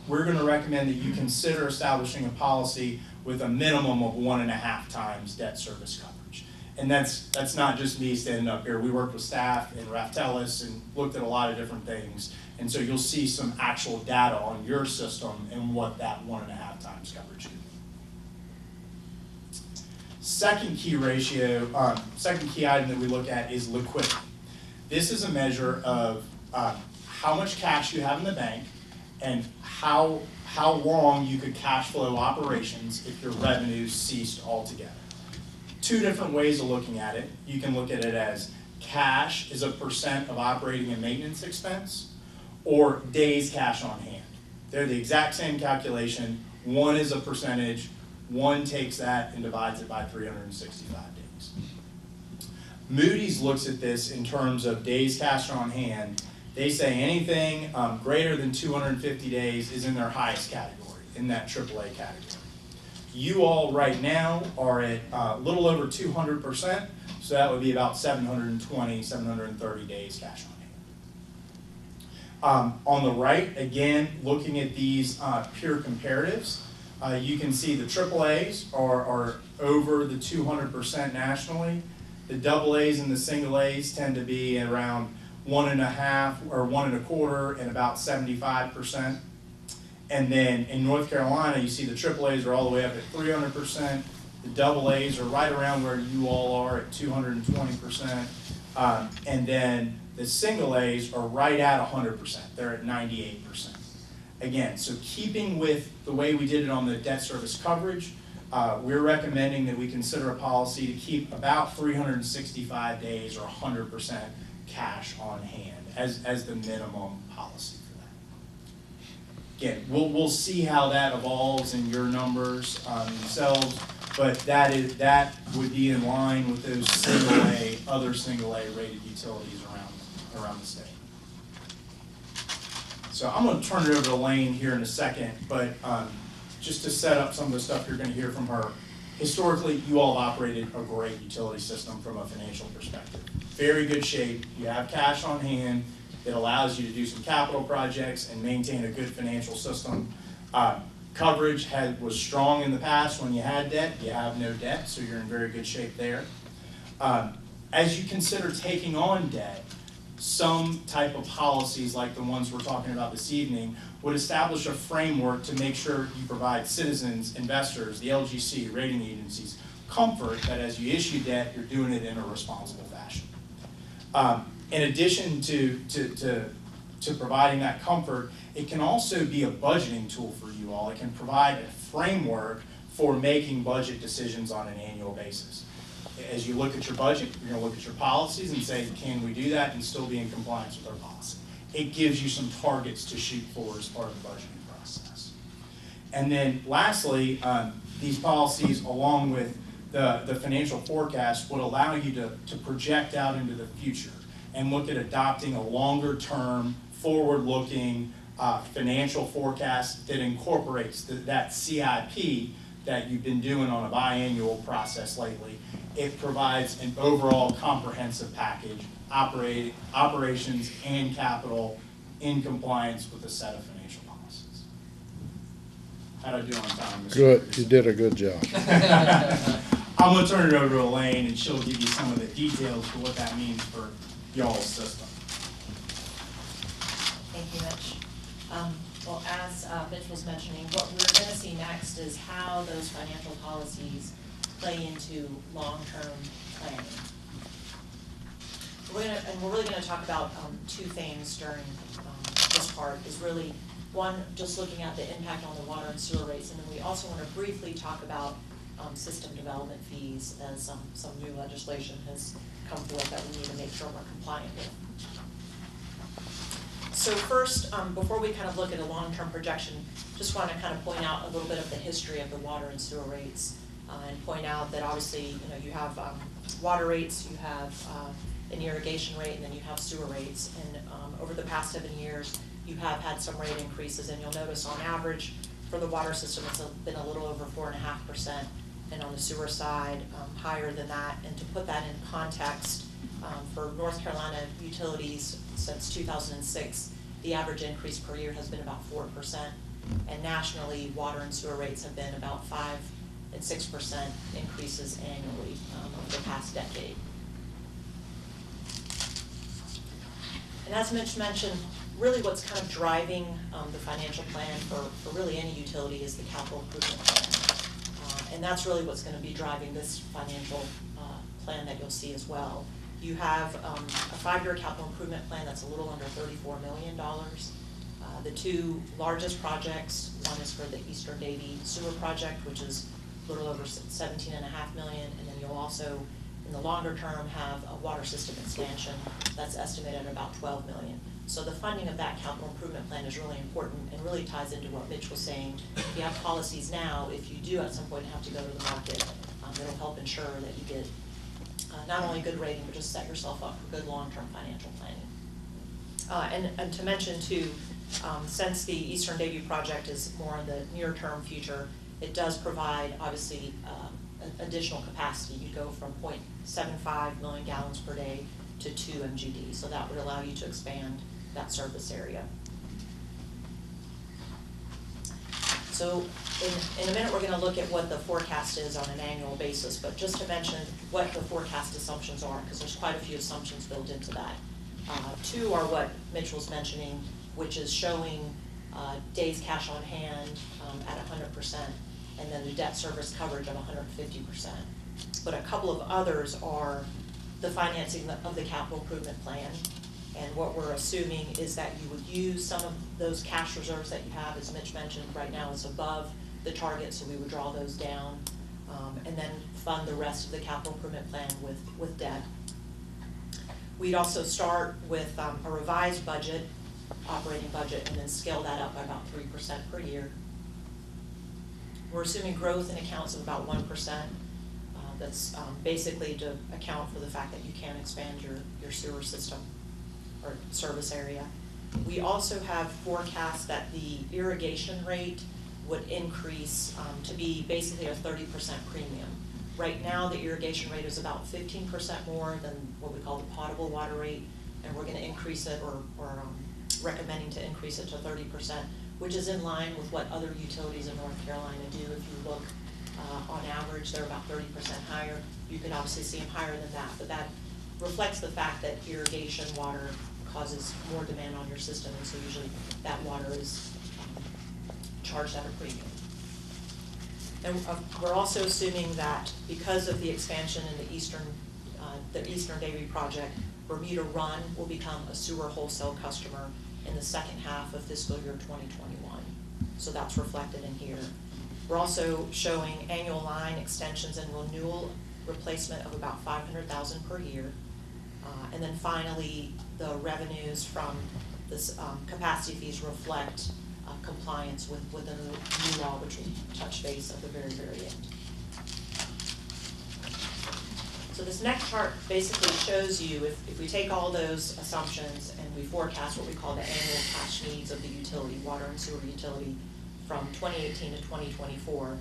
Speaker 11: we're going to recommend that you consider establishing a policy with a minimum of 1.5 times debt service coverage. And that's not just me standing up here. We worked with staff in Raftellus and looked at a lot of different things. And so you'll see some actual data on your system and what that 1.5 times coverage is. Second key item that we look at is liquidity. This is a measure of how much cash you have in the bank and how long you could cash flow operations if your revenues ceased altogether. 2 different ways of looking at it. You can look at it as cash is a percent of operating and maintenance expense, or days cash on hand. They're the exact same calculation. One is a percentage, one takes that and divides it by 365 days. Moody's looks at this in terms of days cash on hand. They say anything greater than 250 days is in their highest category, in that AAA category. You all right now are at a little over 200%, so that would be about 720, 730 days cash on hand. On the right, again, looking at these peer comparatives, you can see the AAAs are over the 200% nationally. The AA's and the single A's tend to be around 1.5 or 1.25 and about 75%. And then in North Carolina, you see the AAA's are all the way up at 300%. The AA's are right around where you all are at 220%. And then the single A's are right at 100%. They're at 98%. Again, so keeping with the way we did it on the debt service coverage, we're recommending that we consider a policy to keep about 365 days or 100% cash on hand as the minimum policy for that. Again, we'll see how that evolves in your numbers themselves, but that would be in line with those other single A rated utilities around the state. So I'm going to turn it over to Elaine here in a second, but just to set up some of the stuff you're going to hear from her. Historically, you all have operated a great utility system from a financial perspective. Very good shape. You have cash on hand that allows you to do some capital projects and maintain a good financial system. Coverage was strong in the past when you had debt. You have no debt, so you're in very good shape there. As you consider taking on debt, some type of policies like the ones we're talking about this evening would establish a framework to make sure you provide citizens, investors, the LGC, rating agencies, comfort that as you issue debt, you're doing it in a responsible fashion. In addition to providing that comfort, it can also be a budgeting tool for you all. It can provide a framework for making budget decisions on an annual basis. As you look at your budget, you're going to look at your policies and say, can we do that and still be in compliance with our policy? It gives you some targets to shoot for as part of the budgeting process. And then lastly, these policies, along with the financial forecast, would allow you to project out into the future and look at adopting a longer-term, forward-looking financial forecast that incorporates that CIP that you've been doing on a biannual process lately. It provides an overall comprehensive package, operations and capital in compliance with a set of financial policies. How'd I do on time, Mr.
Speaker 4: Good,
Speaker 11: Curtis?
Speaker 4: you did a good job.
Speaker 11: I'm going to turn it over to Elaine, and she'll give you some of the details for what that means for y'all's system.
Speaker 12: Well, as Mitch was mentioning, what we're gonna see next is how those financial policies play into long-term planning. We're really gonna talk about two things during this part, is really, one, just looking at the impact on the water and sewer rates, and then we also wanna briefly talk about system development fees, as some new legislation has come forth that we need to make sure we're compliant with. So first, before we kind of look at a long-term projection, just want to kind of point out a little bit of the history of the water and sewer rates, and point out that obviously, you have water rates, you have an irrigation rate, and then you have sewer rates. And over the past 7 years, you have had some rate increases, and you'll notice on average for the water system, it's been a little over 4.5%, and on the sewer side, higher than that. And to put that in context, for North Carolina utilities since 2006, the average increase per year has been about 4%, and nationally, water and sewer rates have been about 5 and 6% increases annually over the past decade. And as Mitch mentioned, really what's kind of driving the financial plan for really any utility is the capital improvement plan. And that's really what's going to be driving this financial plan that you'll see as well. You have a 5-year capital improvement plan that's a little under $34 million. The two largest projects, one is for the Eastern Davie sewer project, which is a little over $17.5 million, and then you'll also, in the longer term, have a water system expansion that's estimated at about $12 million. So the funding of that capital improvement plan is really important and really ties into what Mitch was saying. If you have policies now, if you do at some point have to go to the market, it'll help ensure that you get not only good rating, but just set yourself up for good long-term financial planning. And to mention too, since the Eastern Davie project is more in the near-term future, it does provide obviously additional capacity. You go from 0.75 million gallons per day to 2 MGD, so that would allow you to expand that service area. So in a minute, we're going to look at what the forecast is on an annual basis, but just to mention what the forecast assumptions are, because there's quite a few assumptions built into that. Two are what Mitch was mentioning, which is showing days cash on hand at 100%, and then the debt service coverage of 150%. But a couple of others are the financing of the capital improvement plan. And what we're assuming is that you would use some of those cash reserves that you have, as Mitch mentioned, right now it's above the target, so we would draw those down, and then fund the rest of the capital improvement plan with debt. We'd also start with a revised budget, operating budget, and then scale that up by about 3% per year. We're assuming growth in accounts of about 1%. That's basically to account for the fact that you can expand your sewer system or service area. We also have forecast that the irrigation rate would increase to be basically a 30% premium. Right now, the irrigation rate is about 15% more than what we call the potable water rate, and we're going to increase it or recommending to increase it to 30%, which is in line with what other utilities in North Carolina do. If you look on average, they're about 30% higher. You can obviously see them higher than that, but that reflects the fact that irrigation water causes more demand on your system, and so usually that water is charged at a premium. And we're also assuming that because of the expansion in the Eastern Davie project, Bermuda Run will become a sewer wholesale customer in the second half of fiscal year 2021. So that's reflected in here. We're also showing annual line extensions and renewal replacement of about $500,000 per year. And then finally, the revenues from this capacity fees reflect compliance with the new law, which will touch base at the very, very end. So this next chart basically shows you, if we take all those assumptions and we forecast what we call the annual cash needs of the utility, water and sewer utility, from 2018 to 2024,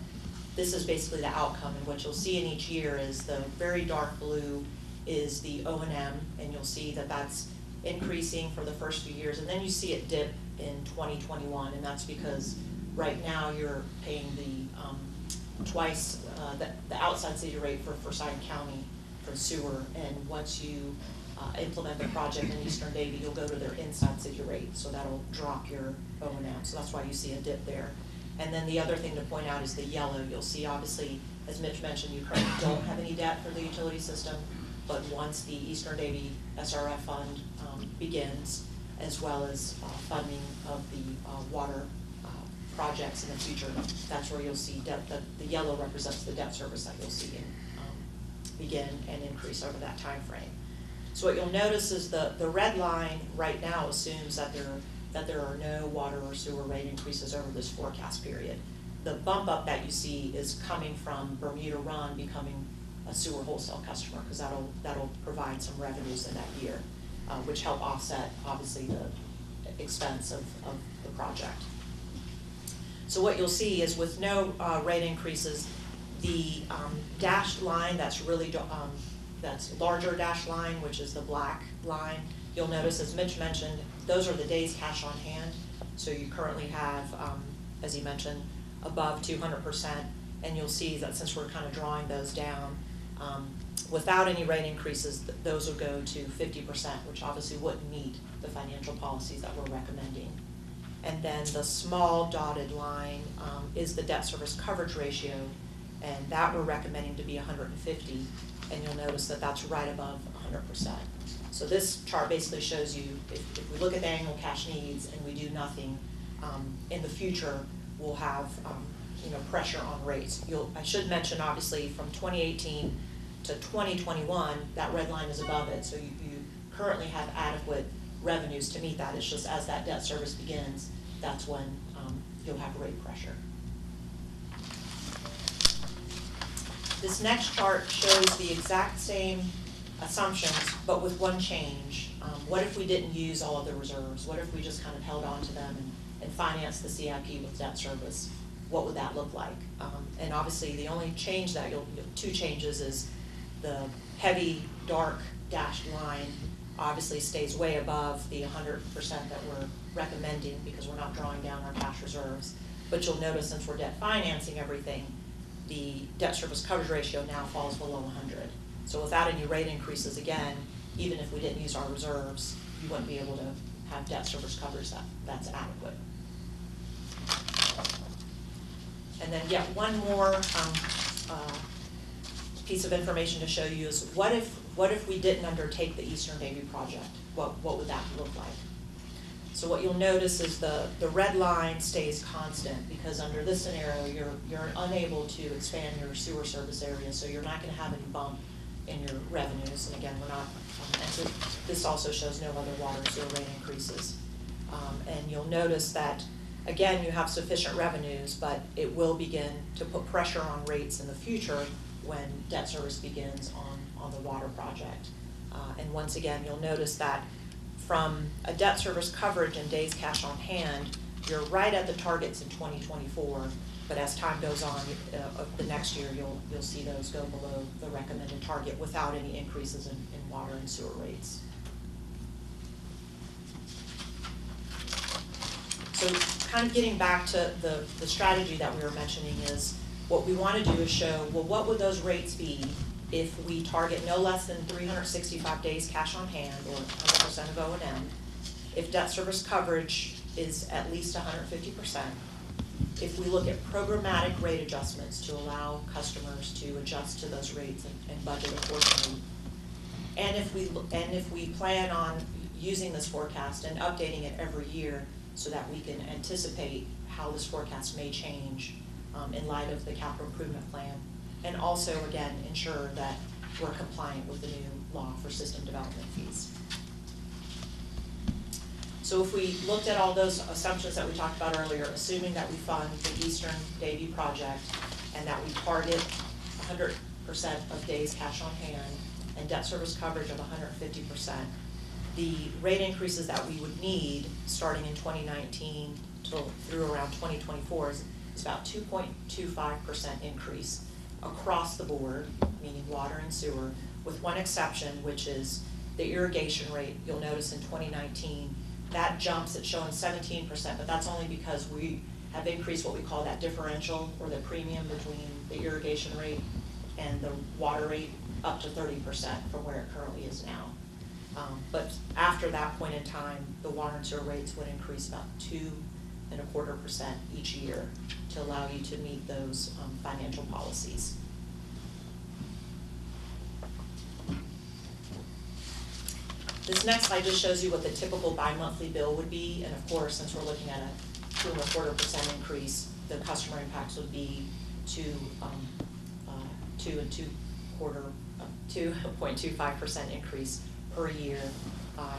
Speaker 12: this is basically the outcome. And what you'll see in each year is the very dark blue is the O&M, and you'll see that that's increasing for the first few years, and then you see it dip in 2021, and that's because right now you're paying the twice the outside city rate for Forsyth County for sewer, and once you implement the project in Eastern Davie, you'll go to their inside city rate, so that'll drop your O&M, so that's why you see a dip there. And then the other thing to point out is the yellow. You'll see, obviously, as Mitch mentioned, you currently don't have any debt for the utility system, but once the Eastern Davie SRF fund begins, as well as funding of the water projects in the future, that's where you'll see debt. The yellow represents the debt service that you'll see begin and increase over that time frame. So what you'll notice is the red line right now assumes that there are no water or sewer rate increases over this forecast period. The bump up that you see is coming from Bermuda Run becoming a sewer wholesale customer, because that'll provide some revenues in that year, which help offset, obviously, the expense of the project. So what you'll see is with no rate increases, the dashed line that's really that's larger dashed line, which is the black line, you'll notice, as Mitch mentioned, those are the days cash on hand. So you currently have, as he mentioned, above 200%, and you'll see that since we're kind of drawing those down, without any rate increases, those will go to 50%, which obviously wouldn't meet the financial policies that we're recommending. And then the small dotted line is the debt service coverage ratio, and that we're recommending to be 150, and you'll notice that that's right above 100%. So this chart basically shows you, if we look at the annual cash needs and we do nothing, in the future, we'll have pressure on rates. I should mention, obviously, from 2018 to 2021, that red line is above it, so you currently have adequate revenues to meet that. It's just as that debt service begins, that's when you'll have rate pressure. This next chart shows the exact same assumptions, but with one change. What if we didn't use all of the reserves? What if we just kind of held on to them and financed the CIP with debt service? What would that look like? And obviously, the only change that two changes is the heavy, dark dashed line obviously stays way above the 100% that we're recommending, because we're not drawing down our cash reserves. But you'll notice, since we're debt financing everything, the debt service coverage ratio now falls below 100. So without any rate increases, again, even if we didn't use our reserves, you wouldn't be able to have debt service coverage that's adequate. And then, one more piece of information to show you is what if we didn't undertake the Eastern Davie project? What would that look like? So what you'll notice is the red line stays constant, because under this scenario, you're unable to expand your sewer service area, so you're not going to have any bump in your revenues. And again, we're not. And this also shows no other water and sewer rate increases. And you'll notice that, again, you have sufficient revenues, but it will begin to put pressure on rates in the future when debt service begins on the water project. And once again, you'll notice that from a debt service coverage and days cash on hand, you're right at the targets in 2024, but as time goes on, the next year, you'll see those go below the recommended target without any increases in water and sewer rates. So kind of getting back to the strategy that we were mentioning is, what we want to do is show, well, what would those rates be if we target no less than 365 days cash on hand, or 100% of O&M, if debt service coverage is at least 150%, if we look at programmatic rate adjustments to allow customers to adjust to those rates and budget accordingly, and if we plan on using this forecast and updating it every year so that we can anticipate how this forecast may change in light of the capital improvement plan, and also, again, ensure that we're compliant with the new law for system development fees. So if we looked at all those assumptions that we talked about earlier, assuming that we fund the Eastern Davie project and that we target 100% of days cash on hand and debt service coverage of 150%, the rate increases that we would need starting in 2019 through around 2024 is about 2.25% increase across the board, meaning water and sewer, with one exception, which is the irrigation rate. You'll notice in 2019, that jumps, it's showing 17%, but that's only because we have increased what we call that differential, or the premium between the irrigation rate and the water rate, up to 30% from where it currently is now. But after that point in time, the water and sewer rates would increase about 2.25% each year to allow you to meet those financial policies. This next slide just shows you what the typical bi-monthly bill would be, and of course, since we're looking at a 2.25% increase, the customer impacts would be 2.25% increase per year.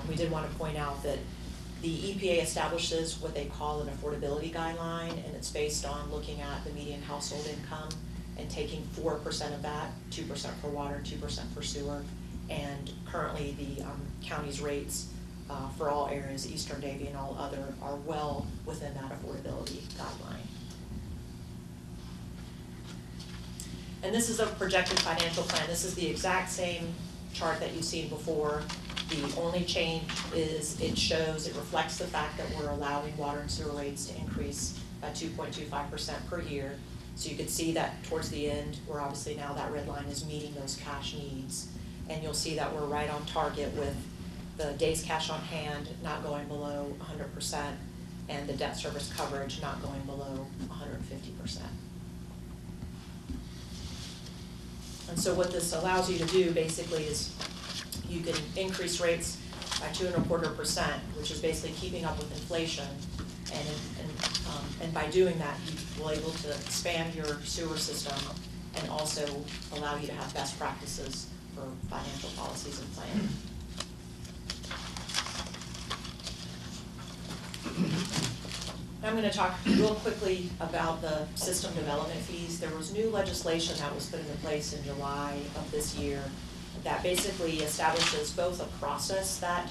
Speaker 12: We did want to point out that the EPA establishes what they call an affordability guideline, and it's based on looking at the median household income and taking 4% of that, 2% for water, 2% for sewer. And currently the county's rates for all areas, Eastern Davie and all other, are well within that affordability guideline. And this is a projected financial plan. This is the exact same chart that you've seen before. The only change is it reflects the fact that we're allowing water and sewer rates to increase by 2.25% per year. So you can see that towards the end, where obviously now that red line is meeting those cash needs. And you'll see that we're right on target with the days cash on hand not going below 100% and the debt service coverage not going below 150%. And so what this allows you to do basically is you can increase rates by 2.25%, which is basically keeping up with inflation. And by doing that, you will able to expand your sewer system and also allow you to have best practices for financial policies and planning. I'm going to talk real quickly about the system development fees. There was new legislation that was put into place in July of this year that basically establishes both a process that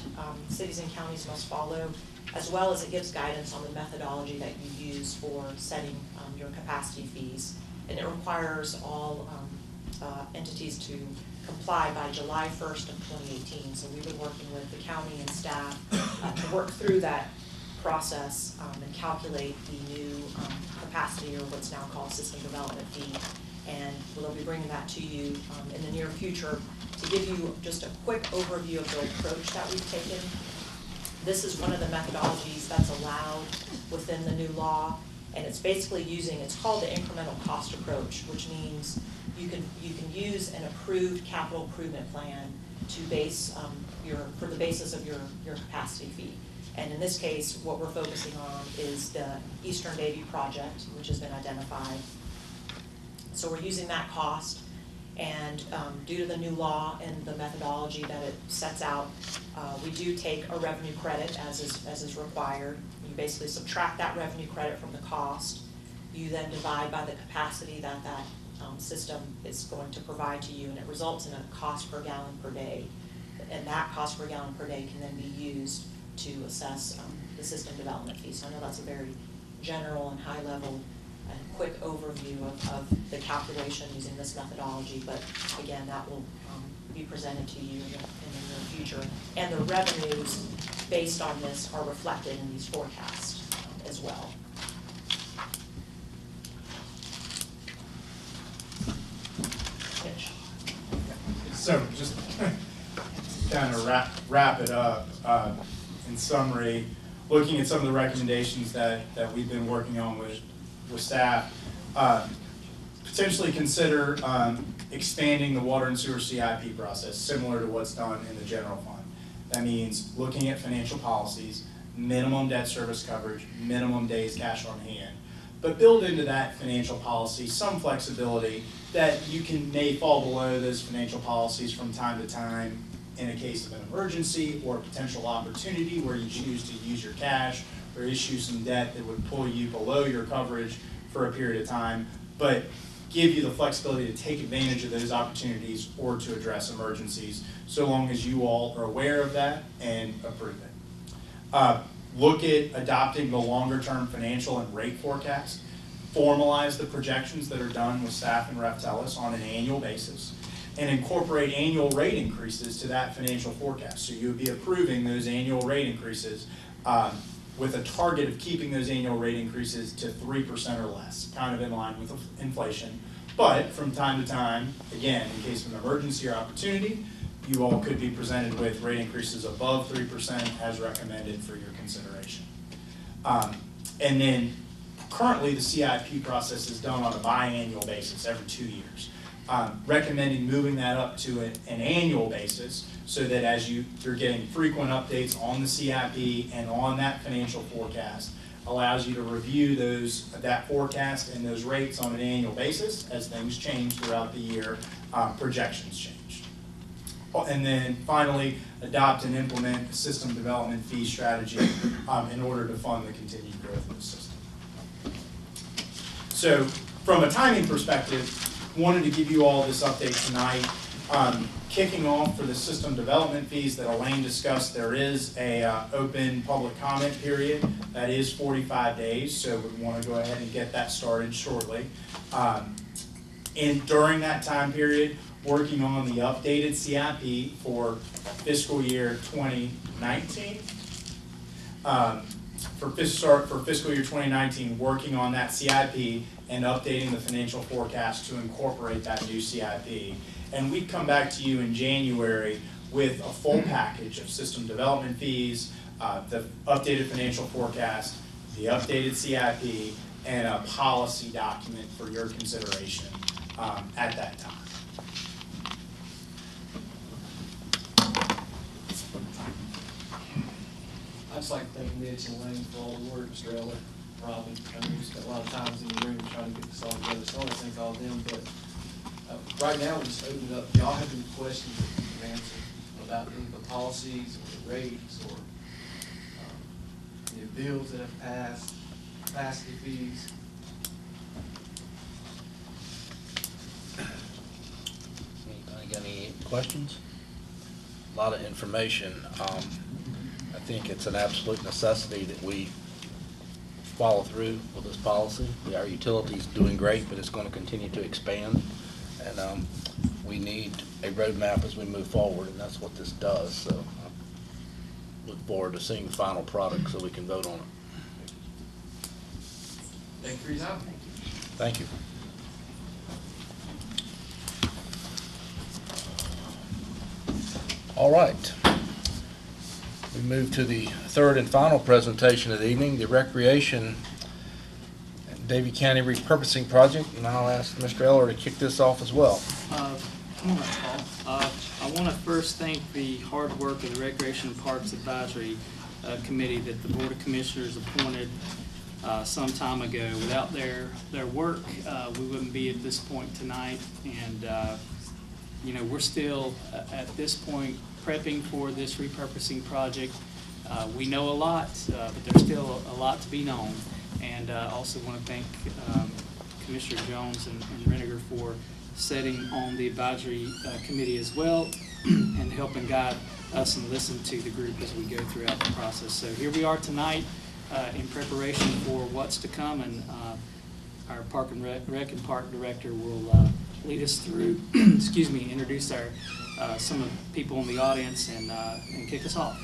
Speaker 12: cities and counties must follow, as well as it gives guidance on the methodology that you use for setting your capacity fees. And it requires all entities to comply by July 1st of 2018. So we've been working with the county and staff to work through that process and calculate the new capacity, or what's now called system development fee. And we'll be bringing that to you in the near future to give you just a quick overview of the approach that we've taken. This is one of the methodologies that's allowed within the new law, and it's basically it's called the incremental cost approach, which means you can use an approved capital improvement plan to base for the basis of your capacity fee. And in this case, what we're focusing on is the Eastern Davie project, which has been identified. So we're using that cost, and due to the new law and the methodology that it sets out, we do take a revenue credit as is required. You basically subtract that revenue credit from the cost. You then divide by the capacity that system is going to provide to you, and it results in a cost per gallon per day. And that cost per gallon per day can then be used to assess the system development fee. So I know that's a very general and high level and quick overview of the calculation using this methodology, but again, that will be presented to you in the near future. And the revenues based on this are reflected in these forecasts as well. Mitch.
Speaker 11: So just kind of wrap it up. In summary, looking at some of the recommendations that we've been working on with staff, potentially consider expanding the water and sewer CIP process, similar to what's done in the general fund. That means looking at financial policies, minimum debt service coverage, minimum days cash on hand, but build into that financial policy some flexibility that may fall below those financial policies from time to time in a case of an emergency or a potential opportunity where you choose to use your cash or issue some debt that would pull you below your coverage for a period of time, but give you the flexibility to take advantage of those opportunities or to address emergencies, so long as you all are aware of that and approve it. Look at adopting the longer-term financial and rate forecast. Formalize the projections that are done with staff and Reftelis on an annual basis, and incorporate annual rate increases to that financial forecast. So you would be approving those annual rate increases with a target of keeping those annual rate increases to 3% or less, kind of in line with inflation. But from time to time, again, in case of an emergency or opportunity, you all could be presented with rate increases above 3% as recommended for your consideration. And then currently the CIP process is done on a biannual basis every 2 years. Recommending moving that up to an annual basis so that as you're getting frequent updates on the CIP and on that financial forecast, allows you to review that forecast and those rates on an annual basis as things change throughout the year, projections change. And then finally, adopt and implement a system development fee strategy in order to fund the continued growth of the system. So from a timing perspective, wanted to give you all this update tonight. Kicking off for the system development fees that Elaine discussed, there is a open public comment period that is 45 days, so we want to go ahead and get that started shortly. And during that time period, working on the updated CIP for fiscal year 2019. For fiscal year 2019, working on that CIP and updating the financial forecast to incorporate that new CIP. And we'd come back to you in January with a full package of system development fees, the updated financial forecast, the updated CIP, and a policy document for your consideration at that time.
Speaker 10: I'd just like to thank Mitch and Lane for all the work, Mr. Eller, Robin. I mean, we spent a lot of times in the room trying to get this all together, so I want to thank all of them. But right now, we'll just open it up. Y'all have any questions that you can answer about any of the policies or the rates or any bills that have passed, capacity fees?
Speaker 1: Anybody got any questions? A lot of information. I think it's an absolute necessity that we follow through with this policy. Our utility's doing great, but it's going to continue to expand. And we need a roadmap as we move forward, and that's what this does. So I look forward to seeing the final product so we can vote on it.
Speaker 10: Thank you for your time.
Speaker 1: Thank you. All right. We move to the third and final presentation of the evening, the Recreation and Davie County Repurposing Project, and I'll ask Mr. Eller to kick this off as well.
Speaker 8: Come on up, Paul. I want to first thank the hard work of the Recreation and Parks Advisory Committee that the Board of Commissioners appointed some time ago. Without their work, we wouldn't be at this point tonight, and you know, we're still at this point prepping for this repurposing project. We know a lot, but there's still a lot to be known. And I also want to thank Commissioner Jones and Reniger for sitting on the advisory committee as well and helping guide us and listen to the group as we go throughout the process. So here we are tonight in preparation for what's to come, and our Park and Rec and Park Director will lead us through, excuse me, introduce our some of the people in the audience and kick us off.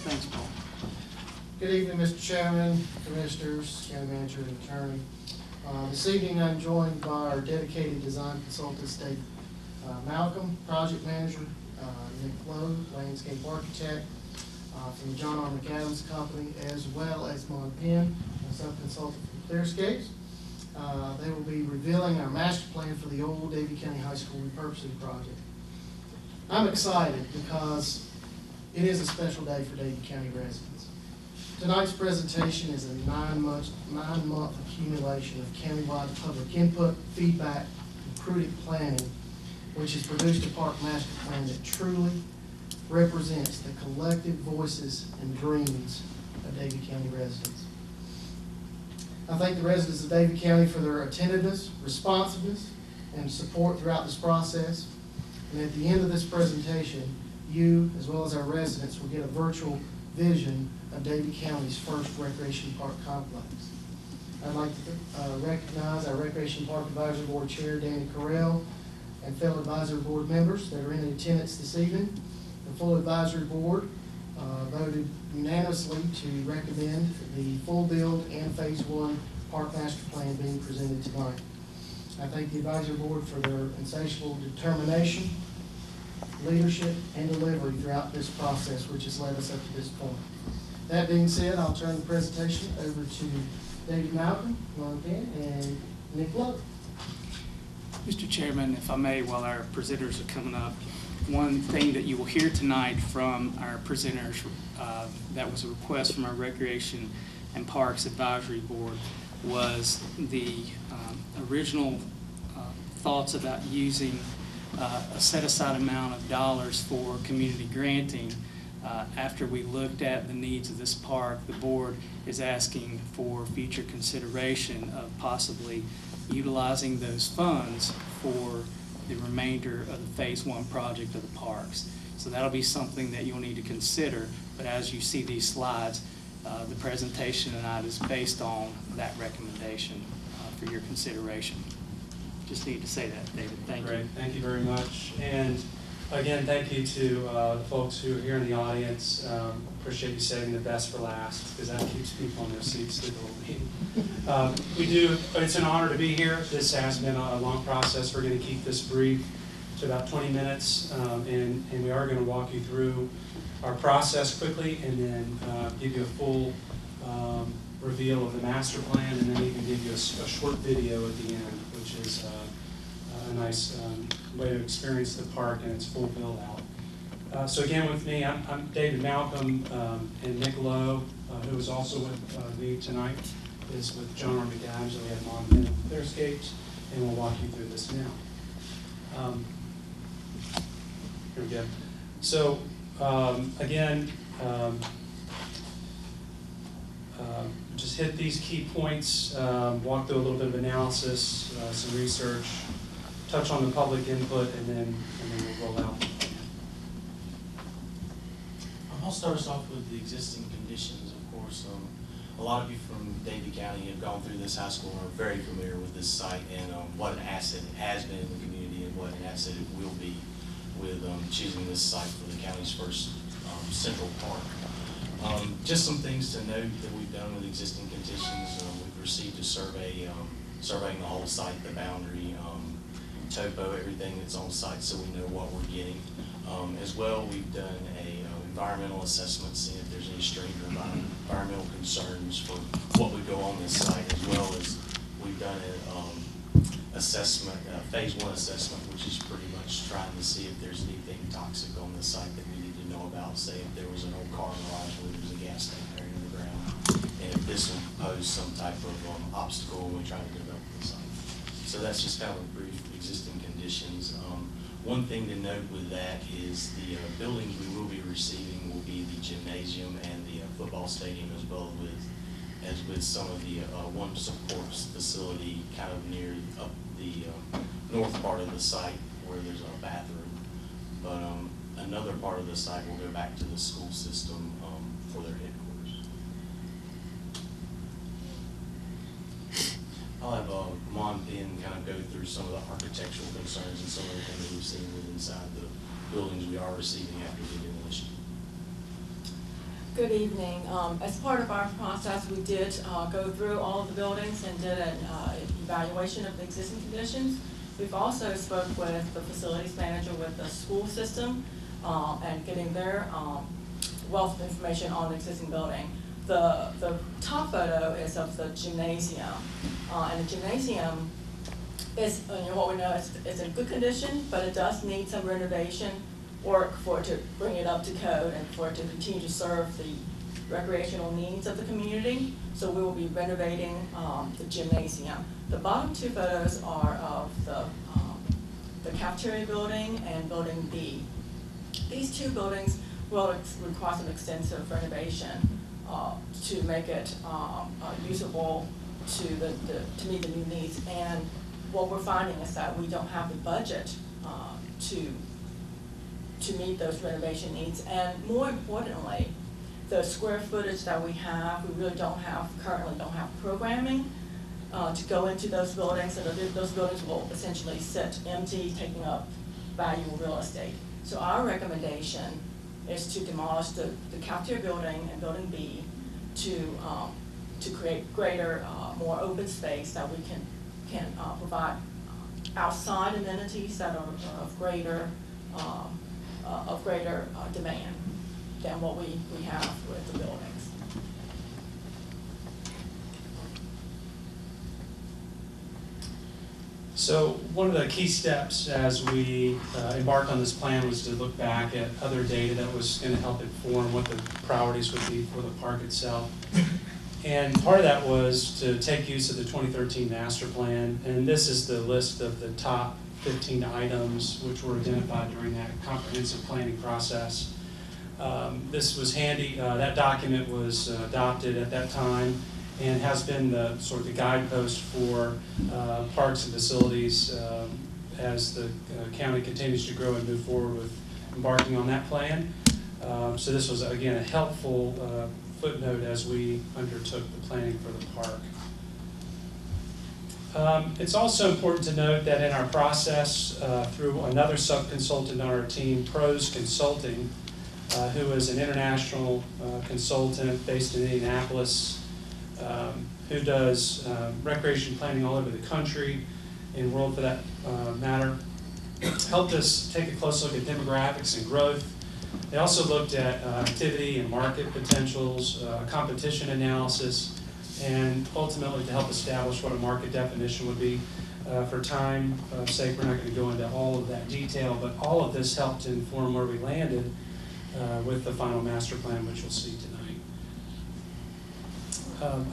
Speaker 8: Thanks, Paul.
Speaker 13: Good evening, Mr. Chairman, Commissioners, County Manager, and Attorney. This evening I'm joined by our dedicated design consultant, Dave Malcolm, Project Manager, Nick Lowe, Landscape Architect, from the John R. McAdams Company, as well as Mon Penn, a sub-consultant from Clearscapes. They will be revealing our master plan for the old Davie County High School repurposing project. I'm excited because it is a special day for Davie County residents. Tonight's presentation is a nine-month accumulation of countywide public input, feedback, and prudent planning, which has produced a park master plan that truly represents the collective voices and dreams of Davie County residents. I thank the residents of Davie County for their attentiveness, responsiveness, and support throughout this process. And at the end of this presentation, you, as well as our residents, will get a virtual vision of Davie County's first recreation park complex. I'd like to recognize our Recreation Park Advisory Board Chair, Danny Carell, and fellow advisory board members that are in attendance this evening. The full advisory board voted unanimously to recommend the full build and phase 1 park master plan being presented tonight. I thank the advisory board for their insatiable determination leadership, and delivery throughout this process, which has led us up to this point. That being said, I'll turn the presentation over to David Malcolm, Ron Penn, and Nick Lowe.
Speaker 8: Mr. Chairman, if I may, while our presenters are coming up, one thing that you will hear tonight from our presenters, that was a request from our Recreation and Parks Advisory Board, was the original thoughts about using a set-aside amount of dollars for community granting. After we looked at the needs of this park, the board is asking for future consideration of possibly utilizing those funds for the remainder of the Phase 1 project of the parks. So that'll be something that you'll need to consider, but as you see these slides, the presentation tonight is based on that recommendation for your consideration. Just need to say that, David. Thank you.
Speaker 14: Great, thank you very much. And again, thank you to the folks who are here in the audience. Appreciate you saving the best for last, because that keeps people in their seats through the whole meeting. It's an honor to be here. This has been a long process. We're going to keep this brief to about 20 minutes, and we are going to walk you through our process quickly, and then give you a full reveal of the master plan, and then even give you a short video at the end, which is a nice way to experience the park and its full build out. So again, with me, I'm David Malcolm, and Nick Lowe, who is also with me tonight, is with John R. McAdams, and we have him on Clearscapes, and we'll walk you through this now. Here we go. So again, just hit these key points, walk through a little bit of analysis, some research, touch on the public input, and then we'll roll out.
Speaker 15: I'll start us off with the existing conditions. Of course, a lot of you from Davie County have gone through this high school and are very familiar with this site and what an asset it has been in the community and what an asset it will be with choosing this site for the county's first central park. Just some things to note that we've done with existing conditions. We've received a survey surveying the whole site, the boundary, topo, everything that's on site, so we know what we're getting. As well, we've done a environmental assessment, seeing if there's any strange environmental concerns for what would go on this site, as well as we've done an assessment, Phase 1 assessment, which is pretty much trying to see if there's anything toxic on the site that we need to know about. Say if there was an old car garage where there's a gas tank buried in the ground, and if this will pose some type of obstacle when we try to develop the site. So that's just kind of a brief existing conditions. One thing to note with that is the buildings we will be receiving will be the gymnasium and the football stadium, as well as with some of the one supports facility kind of near up the north part of the site where there's a bathroom. But another part of the site will go back to the school system for their headquarters. I'll have Mon Penn kind of go through some of the architectural concerns and some of the things we've seen with inside the buildings we are receiving after the demolition.
Speaker 16: Good evening. As part of our process, we did go through all of the buildings and did an evaluation of the existing conditions. We've also spoke with the facilities manager with the school system and getting their wealth of information on the existing building. The top photo is of the gymnasium, and the gymnasium is, what we know is in good condition, but it does need some renovation work for it to bring it up to code and for it to continue to serve the recreational needs of the community. So we will be renovating the gymnasium. The bottom two photos are of the cafeteria building and building B. These two buildings will require some extensive renovation to make it usable to meet the new needs. And what we're finding is that we don't have the budget to meet those renovation needs. And more importantly, the square footage that we have, we really currently don't have programming to go into those buildings. So those buildings will essentially sit empty, taking up valuable real estate. So our recommendation is to demolish the cafeteria building and building B to create greater, more open space that we can provide outside amenities that are of greater of greater demand than what we have with the buildings.
Speaker 14: So one of the key steps as we embarked on this plan was to look back at other data that was going to help inform what the priorities would be for the park itself. And part of that was to take use of the 2013 master plan, and this is the list of the top 15 items which were identified during that comprehensive planning process. This was handy. That document was adopted at that time and has been the sort of the guidepost for parks and facilities as the county continues to grow and move forward with embarking on that plan. So this was, again, a helpful footnote as we undertook the planning for the park. It's also important to note that in our process, through another sub-consultant on our team, Pros Consulting, who is an international consultant based in Indianapolis, who does recreation planning all over the country and world for that matter, helped us take a close look at demographics and growth. They also looked at activity and market potentials, competition analysis, and ultimately to help establish what a market definition would be. For time sake, we're not going to go into all of that detail, but all of this helped to inform where we landed with the final master plan, which you'll see tonight.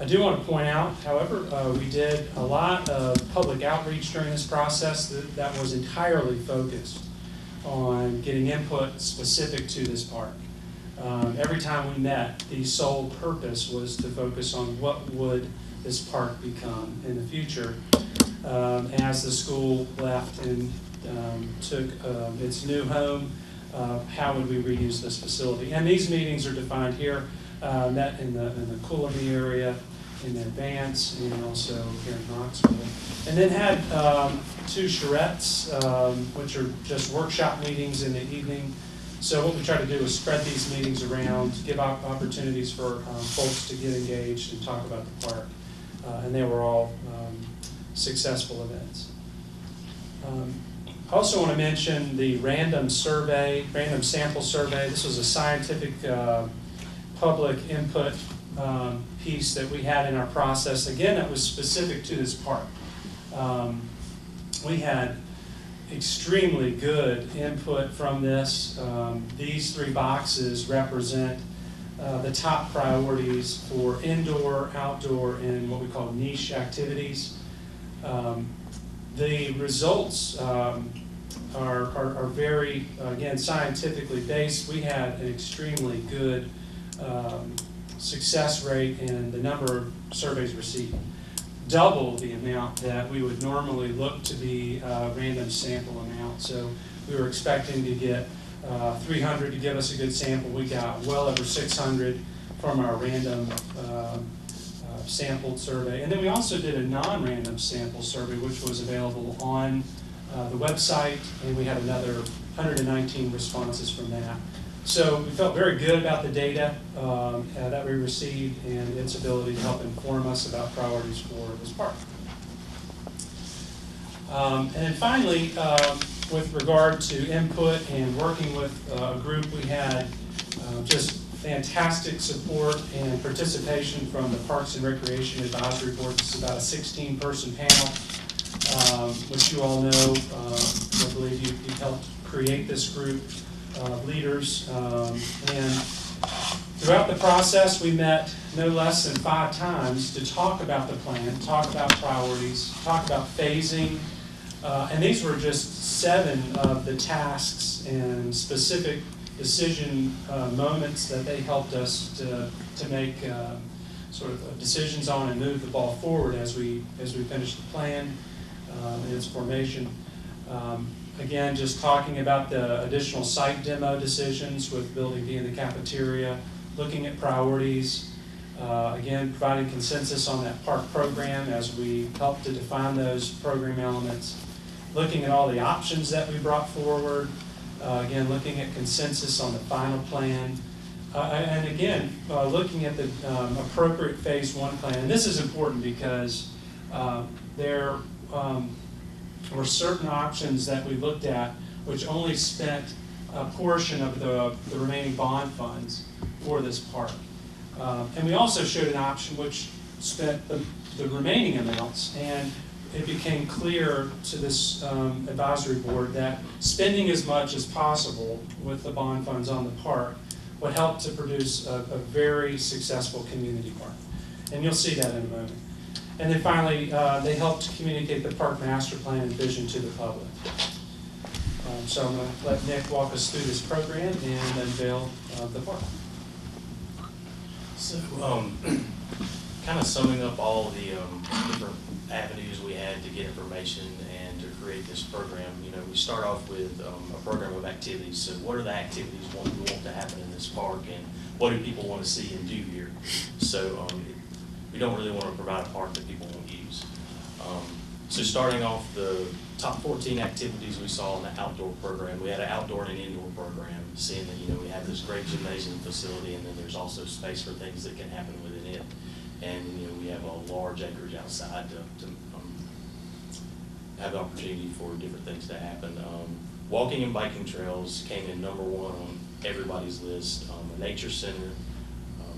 Speaker 14: I do want to point out, however, we did a lot of public outreach during this process that was entirely focused on getting input specific to this park. Every time we met, the sole purpose was to focus on what would this park become in the future as the school left and took its new home. How would we reuse this facility? And these meetings are defined here, met in the Coolabee area, in Advance, and also here in Knoxville. And then had two charrettes, which are just workshop meetings in the evening. So what we try to do is spread these meetings around, give opportunities for folks to get engaged and talk about the park. And they were all successful events. I also want to mention the random sample survey. This was a scientific public input piece that we had in our process. Again, that was specific to this park. We had extremely good input from this. These three boxes represent the top priorities for indoor, outdoor, and what we call niche activities. The results are very, again, scientifically based. We had an extremely good success rate in the number of surveys received. Double the amount that we would normally look to be a random sample amount. So we were expecting to get 300 to give us a good sample. We got well over 600 from our random sampled survey. And then we also did a non-random sample survey, which was available on the website, and we had another 119 responses from that. So we felt very good about the data that we received and its ability to help inform us about priorities for this park. And then finally, with regard to input and working with a group, we had just fantastic support and participation from the Parks and Recreation Advisory Board. This is about a 16-person panel, which you all know. I believe you helped create this group of leaders. And throughout the process, we met no less than 5 times to talk about the plan, talk about priorities, talk about phasing. And these were just 7 of the tasks and specific decision moments that they helped us to make sort of decisions on and move the ball forward as we finish the plan and its formation. Again, just talking about the additional site demo decisions with building B in the cafeteria, looking at priorities, again, providing consensus on that park program as we help to define those program elements, looking at all the options that we brought forward, again, looking at consensus on the final plan, and again, looking at the appropriate phase 1 plan. And this is important because there were certain options that we looked at which only spent portion of the remaining bond funds for this park. And we also showed an option which spent the remaining amounts, and it became clear to this advisory board that spending as much as possible with the bond funds on the park would help to produce a very successful community park. And you'll see that in a moment. And then finally, they helped communicate the park master plan and vision to the public. So I'm going to let Nick walk us through this program and unveil the park.
Speaker 15: So, kind of summing up all the different avenues we had to get information and to create this program, you know, we start off with a program of activities. So what are the activities we want to happen in this park, and what do people want to see and do here? So we don't really want to provide a park that people won't use. So starting off, the top 14 activities we saw in the outdoor program, we had an outdoor and an indoor program, seeing that, you know, we have this great gymnasium facility, and then there's also space for things that can happen within it. And, you know, we have a large acreage outside to have the opportunity for different things to happen. Walking and biking trails came in number one on everybody's list. A nature center,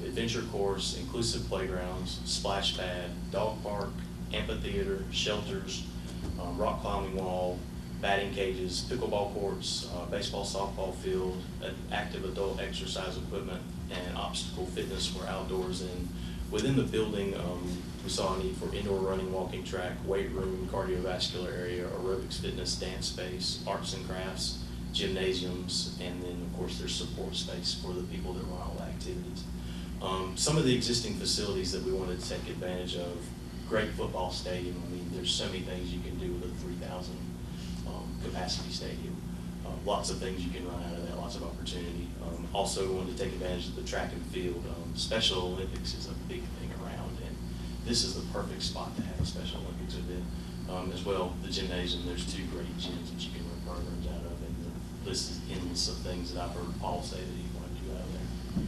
Speaker 15: adventure course, inclusive playgrounds, splash pad, dog park, amphitheater, shelters, rock climbing wall, batting cages, pickleball courts, baseball, softball field, active adult exercise equipment, and obstacle fitness were outdoors. And within the building, we saw a need for indoor running, walking track, weight room, cardiovascular area, aerobics, fitness, dance space, arts and crafts, gymnasiums, and then of course there's support space for the people that run all the activities. Some of the existing facilities that we wanted to take advantage of: great football stadium. I mean, there's so many things you can do with a 3,000 capacity stadium. Lots of things you can run out of that, lots of opportunity. Also, we wanted to take advantage of the track and field. Special Olympics is a big thing around, and this is the perfect spot to have a Special Olympics event. As well, the gymnasium, there's 2 great gyms that you can run programs out of, and the list is endless of things that I've heard Paul say that he wanted to do out of there.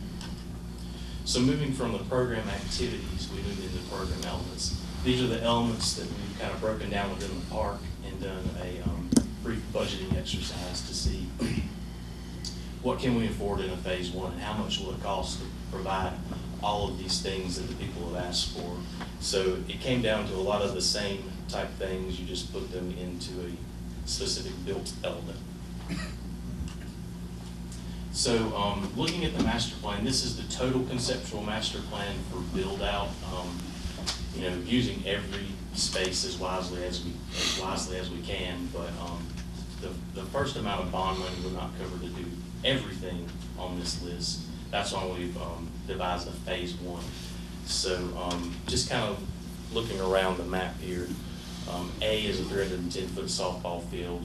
Speaker 15: So moving from the program activities, we move into program elements. These are the elements that we've kind of broken down within the park and done a brief budgeting exercise to see what can we afford in a phase 1 and how much will it cost to provide all of these things that the people have asked for. So it came down to a lot of the same type things, you just put them into a specific built element. So looking at the master plan, this is the total conceptual master plan for build out. You know, using every space as wisely as we can, but the first amount of bond money will not cover to do everything on this list. That's why we've devised a phase 1. So just kind of looking around the map here, A is a 310-foot softball field.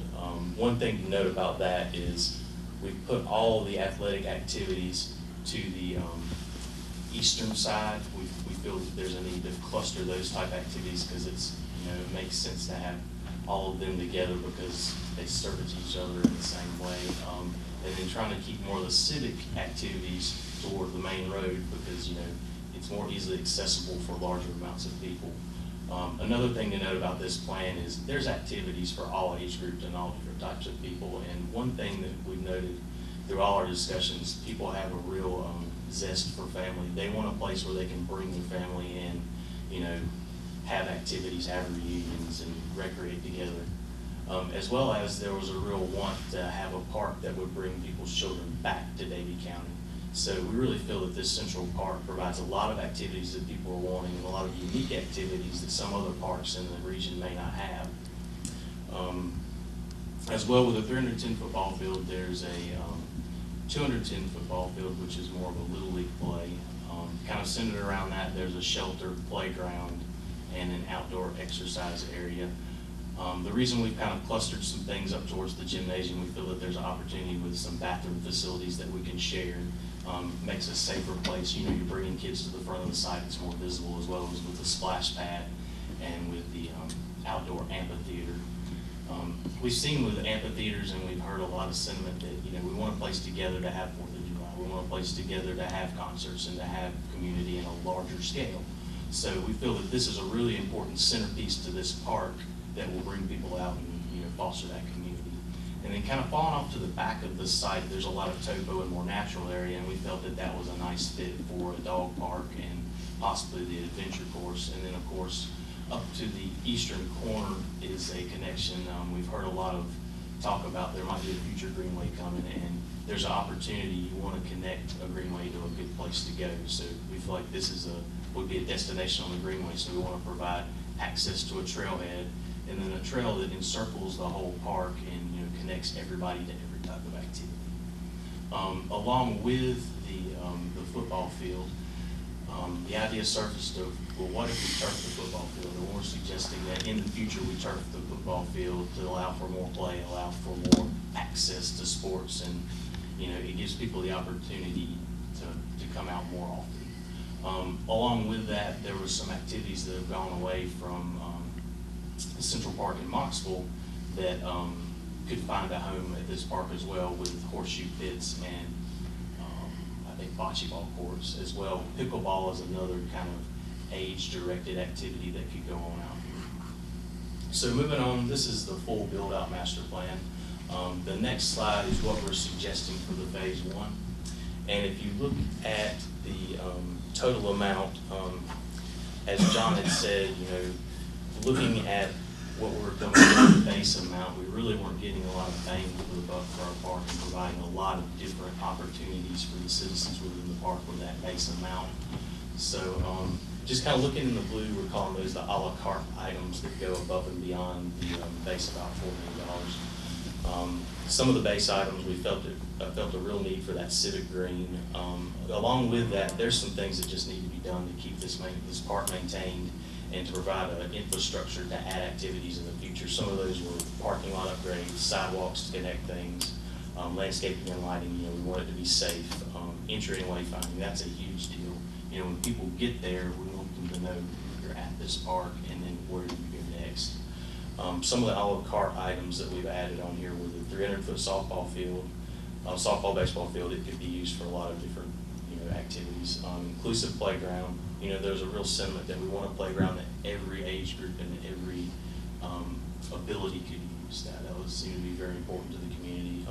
Speaker 15: One thing to note about that is we've put all of the athletic activities to the eastern side. We feel that there's a need to cluster those type activities because it's, you know, it makes sense to have all of them together because they service each other in the same way. And then trying to keep more of the civic activities toward the main road because, you know, it's more easily accessible for larger amounts of people. Another thing to note about this plan is there's activities for all age groups and all different types of people. And one thing that we've noted through all our discussions, people have a real zest for family. They want a place where they can bring their family in, you know, have activities, have reunions, and recreate together. As well as there was a real want to have a park that would bring people's children back to Davie County. So we really feel that this central park provides a lot of activities that people are wanting and a lot of unique activities that some other parks in the region may not have. As well, with a 310 football field, there's a 210 football field, which is more of a little league play. Kind of centered around that, there's a shelter, playground, and an outdoor exercise area. The reason we've kind of clustered some things up towards the gymnasium, we feel that there's an opportunity with some bathroom facilities that we can share. Makes a safer place. You know, you're bringing kids to the front of the site, it's more visible, as well as with the splash pad and with the outdoor amphitheater. We've seen with amphitheaters, and we've heard a lot of sentiment that, you know, we want a place together to have 4th of July. We want a place together to have concerts and to have community in a larger scale. So we feel that this is a really important centerpiece to this park that will bring people out and, you know, foster that community. And then kind of falling off to the back of the site, there's a lot of topo and more natural area, and we felt that that was a nice fit for a dog park and possibly the adventure course. And then, of course, up to the eastern corner is a connection. We've heard a lot of talk about there might be a future greenway coming, and there's an opportunity. You want to connect a greenway to a good place to go. So we feel like this is would be a destination on the greenway. So we want to provide access to a trailhead, and then a trail that encircles the whole park and connects everybody to every type of activity. Along with the football field, the idea surfaced of, well, what if we turf the football field? And we're suggesting that in the future we turf the football field to allow for more play, allow for more access to sports, and it gives people the opportunity to come out more often. Along with that, there were some activities that have gone away from Central Park in Moxville that could find a home at this park as well, with horseshoe pits and I think bocce ball courts as well. Pickleball is another kind of age-directed activity that could go on out here. So moving on, this is the full build-out master plan. The next slide is what we're suggesting for the phase one. And if you look at the total amount, as John had said, looking at what we're coming with the base amount, we really weren't getting a lot of bang for the buck for our park and providing a lot of different opportunities for the citizens within the park with that base amount. So just kind of looking in the blue, we're calling those the a la carte items that go above and beyond the base about $4 million. Some of the base items we felt a real need for that civic green. Along with that, there's some things that just need to be done to keep this park maintained and to provide an infrastructure to add activities in the future. Some of those were parking lot upgrades, sidewalks to connect things, landscaping and lighting. We want it to be safe. Entry and wayfinding, that's a huge deal. When people get there, we want them to know you're at this park and then where do you go next. Some of the a la carte items that we've added on here were the 300-foot softball field, softball baseball field. It could be used for a lot of different activities. Inclusive playground. There's a real sentiment that we want a playground that every age group and every ability could use. That would seem to be very important to the community.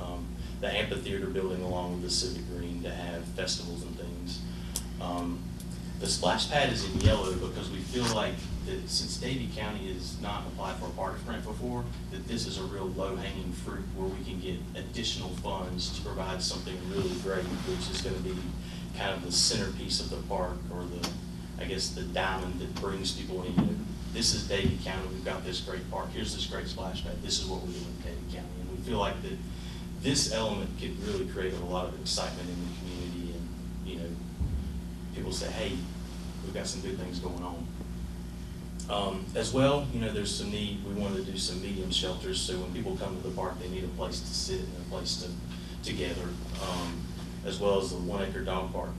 Speaker 15: The amphitheater building along with the civic green to have festivals and things. The splash pad is in yellow because we feel like that since Davie County has not applied for a park grant before, that this is a real low-hanging fruit where we can get additional funds to provide something really great, which is going to be kind of the centerpiece of the park, or the diamond that brings people in. This is Davie County. We've got this great park. Here's this great splash pad. This is what we're doing in Davie County. And we feel like that this element could really create a lot of excitement in the community, and people say, hey, we've got some good things going on. As well, there's some need. We wanted to do some medium shelters, so when people come to the park, they need a place to sit and a place to gather, as well as the 1 acre dog park.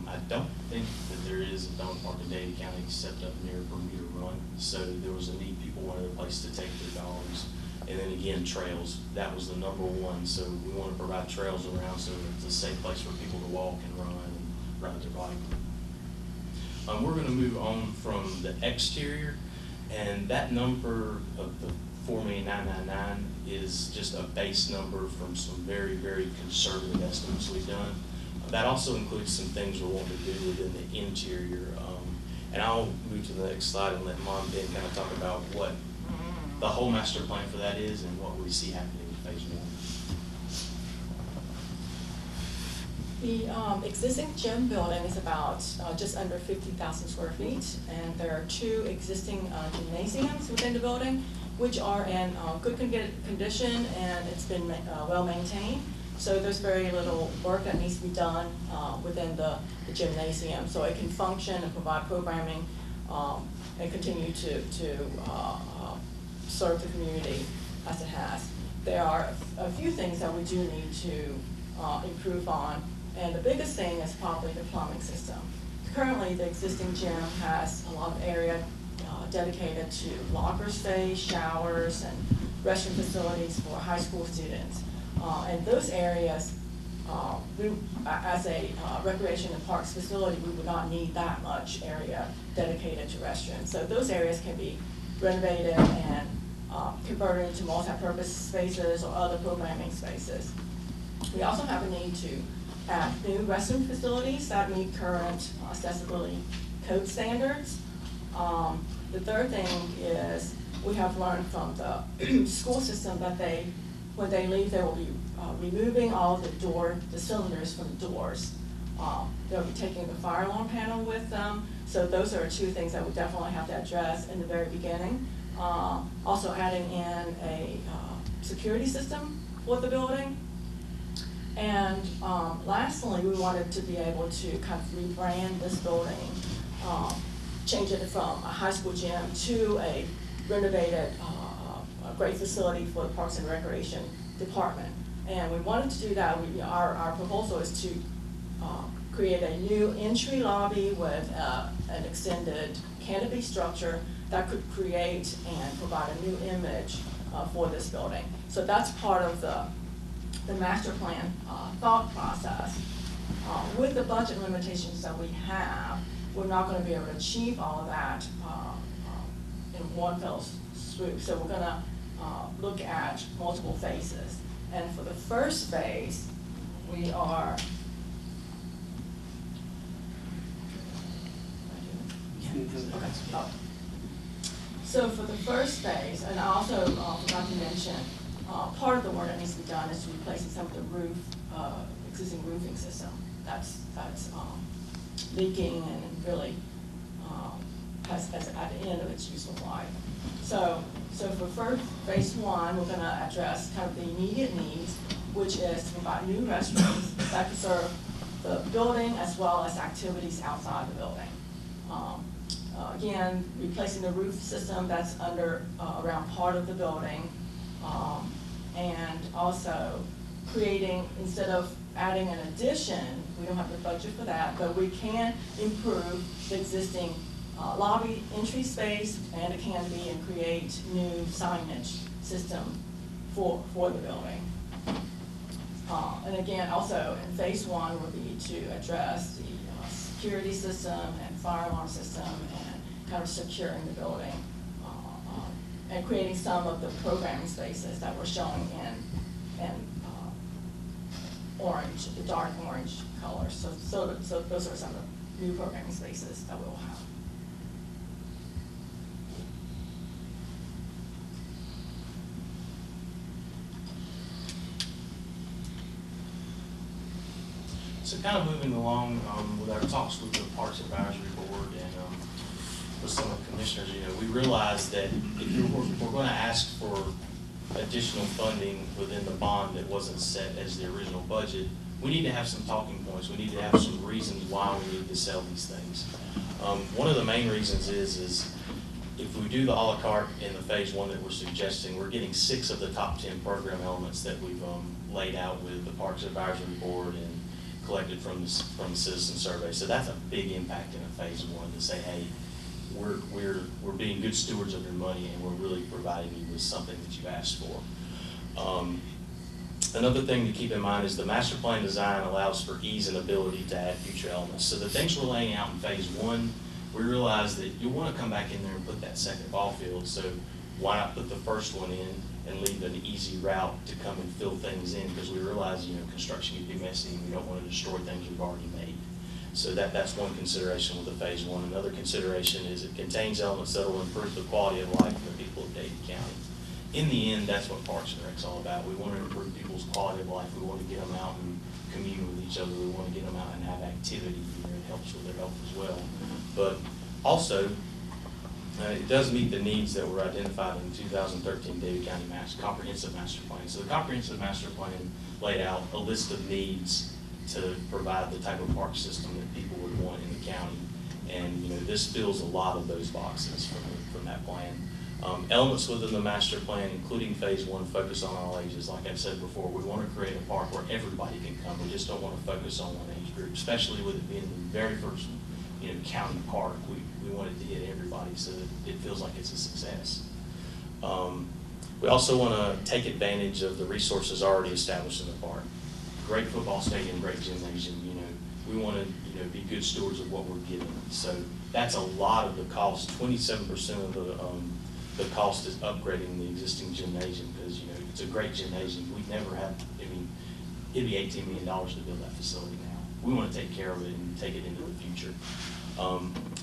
Speaker 15: I don't think that there is a dog park in Davie County except up near Bermuda Run, so there was a need. People wanted a place to take their dogs. And then again, trails, that was the number one. So we want to provide trails around so it's a safe place for people to walk and run and ride their bike. We're going to move on from the exterior, and that number of the $4,999,000 is just a base number from some very, very conservative estimates we've done. That also includes some things we want to do within the interior. And I'll move to the next slide and let Mom Ben kind of talk about what the whole master plan for that is and what we see happening in phase one.
Speaker 16: The existing gym building is about just under 50,000 square feet, and there are 2 existing gymnasiums within the building, which are in good condition, and it's been well maintained. So there's very little work that needs to be done within the gymnasium, so it can function and provide programming and continue to serve the community as it has. There are a few things that we do need to improve on, and the biggest thing is probably the plumbing system. Currently, the existing gym has a lot of area dedicated to locker space, showers, and restroom facilities for high school students. And those areas, as a recreation and parks facility, we would not need that much area dedicated to restrooms. So those areas can be renovated and converted into multi-purpose spaces or other programming spaces. We also have a need to add new restroom facilities that meet current accessibility code standards. The third thing is we have learned from the school system that when they leave, they will be removing all the cylinders from the doors. They'll be taking the fire alarm panel with them. So those are two things that we definitely have to address in the very beginning. Also adding in a security system for the building. And lastly, we wanted to be able to kind of rebrand this building, change it from a high school gym to a renovated, a great facility for the Parks and Recreation Department. And we wanted to do that. Our proposal is to create a new entry lobby with an extended canopy structure that could create and provide a new image for this building. So that's part of the master plan thought process. With the budget limitations that we have, we're not going to be able to achieve all of that in one fell swoop. So we're going to look at multiple phases. And for the first phase, we are So for the first phase, and I also forgot to mention, part of the work that needs to be done is replacing some of the existing roofing system that's leaking and really has at the end of its useful life. So for phase one, we're going to address kind of the immediate needs, which is to provide new restrooms that can serve the building as well as activities outside the building. Again, replacing the roof system that's around part of the building, and also creating, instead of adding an addition, we don't have the budget for that, but we can improve the existing lobby entry space and a canopy and create new signage system for the building. And again, also in phase one would be to address the security system and fire alarm system and kind of securing the building and creating some of the programming spaces that we're showing in orange, the dark orange color. So those are some of the new programming spaces that we'll have.
Speaker 15: So kind of moving along with our talks with the Parks Advisory Board and with some of the commissioners, we realized that if we're going to ask for additional funding within the bond that wasn't set as the original budget, we need to have some talking points. We need to have some reasons why we need to sell these things. One of the main reasons is if we do the a la carte in the phase one that we're suggesting, we're getting 6 of the top 10 program elements that we've laid out with the Parks Advisory Board and collected from the citizen survey. So that's a big impact in a phase one to say, hey, we're being good stewards of your money and we're really providing you with something that you asked for. Another thing to keep in mind is the master plan design allows for ease and ability to add future elements. So the things we're laying out in phase one, we realize that you'll want to come back in there and put that second ball field. So why not put the first one in and leave an easy route to come and fill things in, because we realize, construction can be messy and we don't want to destroy things we've already made. So that's one consideration with the phase one. Another consideration is it contains elements that will improve the quality of life for the people of Davie County. In the end, that's what Parks and Rec's all about. We want to improve people's quality of life. We want to get them out and commune with each other. We want to get them out and have activity. It helps with their health as well. But also, it does meet the needs that were identified in the 2013 Davie County Comprehensive Master Plan. So the Comprehensive Master Plan laid out a list of needs to provide the type of park system that people would want in the county. And this fills a lot of those boxes from that plan. Elements within the master plan, including phase one, focus on all ages. Like I've said before, we want to create a park where everybody can come. We just don't want to focus on one age group, especially with it being the very first county park. We want it to hit everybody so that it feels like it's a success. We also want to take advantage of the resources already established in the park. Great football stadium, great gymnasium. We want to be good stewards of what we're given. So that's a lot of the cost. 27% of the the cost is upgrading the existing gymnasium, because, you know, it's a great gymnasium. We'd never have, I mean, it'd be $18 million to build that facility now. We want to take care of it and take it into the future.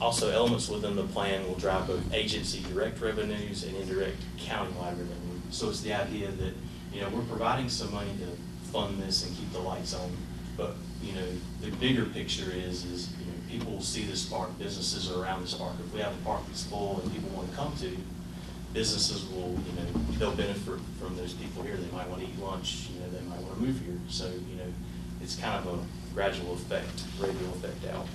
Speaker 15: Also, elements within the plan will drive both agency direct revenues and indirect countywide revenue. So it's the idea that, you know, we're providing some money to fund this and keep the lights on, but, you know, the bigger picture is you know, people will see this park, businesses are around this park. If we have a park that's full and people want to come to, businesses will, you know, they'll benefit from those people here. They might want to eat lunch, you know, they might want to move here. So, you know, it's kind of a gradual effect, radial effect out.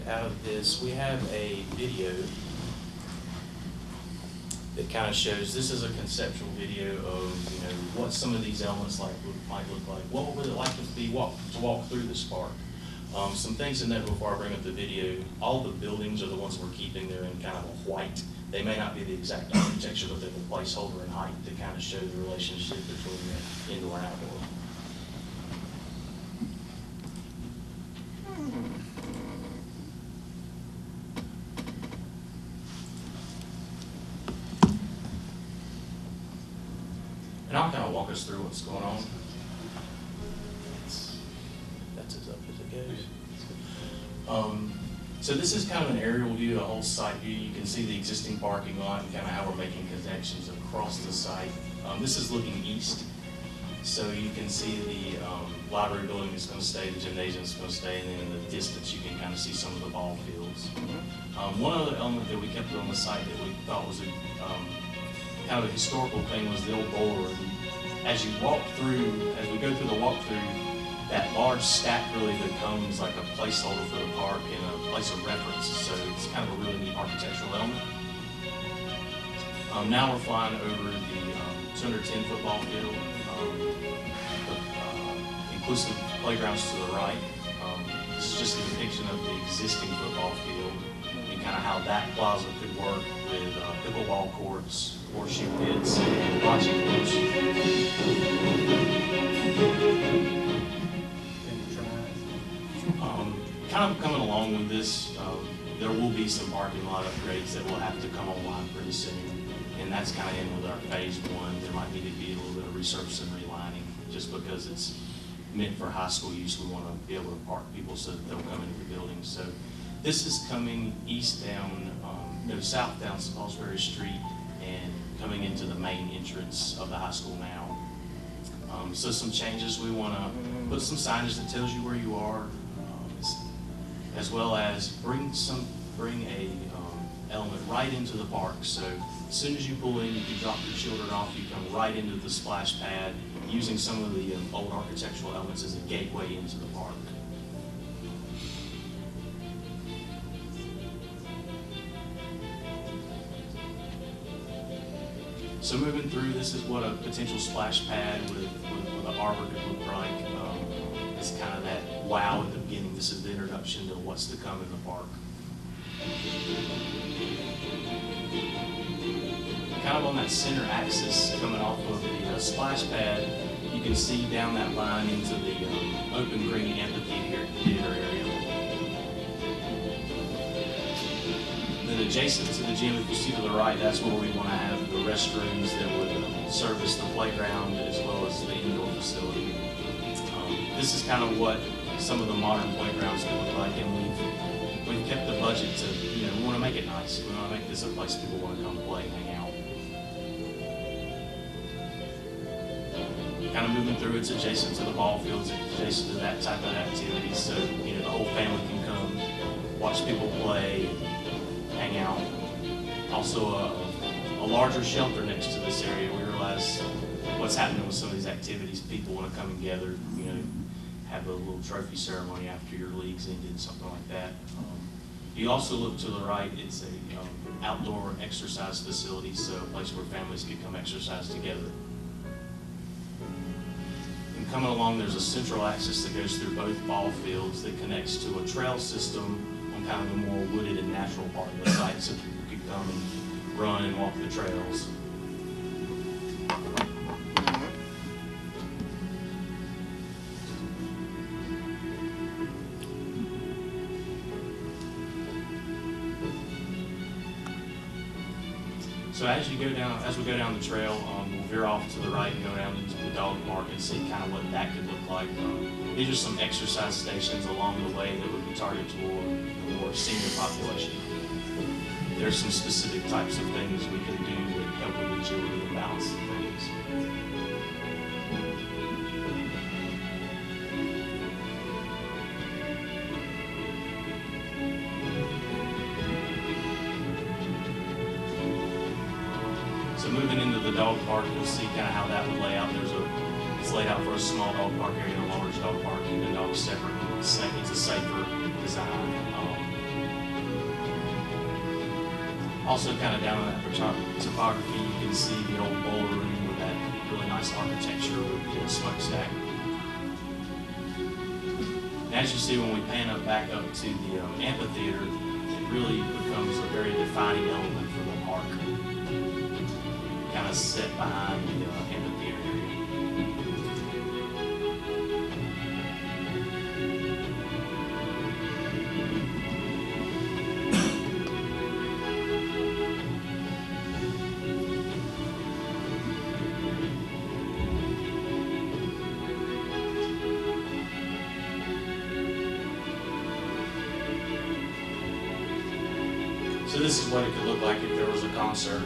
Speaker 15: Out of this, we have a video that kind of shows, this is a conceptual video of, you know, what some of these elements might look like. What would it like to walk through this park? Some things in that before I bring up the video. All the buildings are the ones we're keeping. They're in kind of a white. They may not be the exact architecture, but they're the placeholder in height to kind of show the relationship between the indoor and outdoor. And I'll kind of walk us through what's going on. That's as up as it goes. So this is kind of an aerial view, a whole site view. You can see the existing parking lot and kind of how we're making connections across the site. This is looking east. So you can see the library building is going to stay, the gymnasium is going to stay, and then in the distance you can kind of see some of the ball fields. One other element that we kept on the site that we thought was a kind of a historical thing was the old bowl room. As you walk through, as we go through the walkthrough, that large stack really becomes like a placeholder for the park and a place of reference. So it's kind of a really neat architectural element. Now we're flying over the 210 football field, inclusive playgrounds to the right. This is just a depiction of the existing football field and kind of how that plaza could work with pickleball courts, horseshoe pits, and bocce kind of coming along with this, there will be some parking lot upgrades that will have to come online pretty soon. And that's kind of in with our phase one. There might need to be a little bit of resurface and relining just because it's meant for high school use. We want to be able to park people so that they'll come into the building. So this is coming east down, south down Salisbury Street and coming into the main entrance of the high school now. So some changes, we want to put some signage that tells you where you are, as well as bring a element right into the park. So as soon as you pull in, you can drop your children off, you come right into the splash pad, using some of the old architectural elements as a gateway into the park. So moving through, this is what a potential splash pad with an arbor could look like. It's kind of that wow at the beginning. This is the introduction to what's to come in the park. Kind of on that center axis coming off of the splash pad, you can see down that line into the open green amphitheater area. Then adjacent to the gym, if you see to the right, that's where we want to have the restrooms that would service the playground as well as the indoor facility. This is kind of what some of the modern playgrounds could look like, and we've kept the budget to, we want to make it nice. We want to make this a place people want to come play and hang out. Kind of moving through, it's adjacent to the ball fields, it's adjacent to that type of activity, so the whole family can come watch people play, hang out. Also a larger shelter next to this area. We realize what's happening with some of these activities. People want to come and gather, have a little trophy ceremony after your league's ended, something like that. You also look to the right, it's a outdoor exercise facility, so a place where families can come exercise together. And coming along, there's a central axis that goes through both ball fields that connects to a trail system on kind of the more wooded and natural part of the site, so people could come and run and walk the trails. So as we go down the trail, we'll veer off to the right and go down into the dog park and see kind of what that could look like. These are some exercise stations along the way that would be targeted toward the more senior population. There's some specific types of things we can do that help with agility and balance of things. So moving into the dog park, you'll see kind of how that would lay out. It's laid out for a small dog park area and a large dog park, keeping dogs separate. It's a safer design. Also, kind of down in that topography, you can see the old boiler room with that really nice architecture with the smokestack. And as you see, when we pan up back up to the amphitheater, it really becomes a very defining element for the park. Kind of set behind the amphitheater area. So this is what it could look like if there was a concert.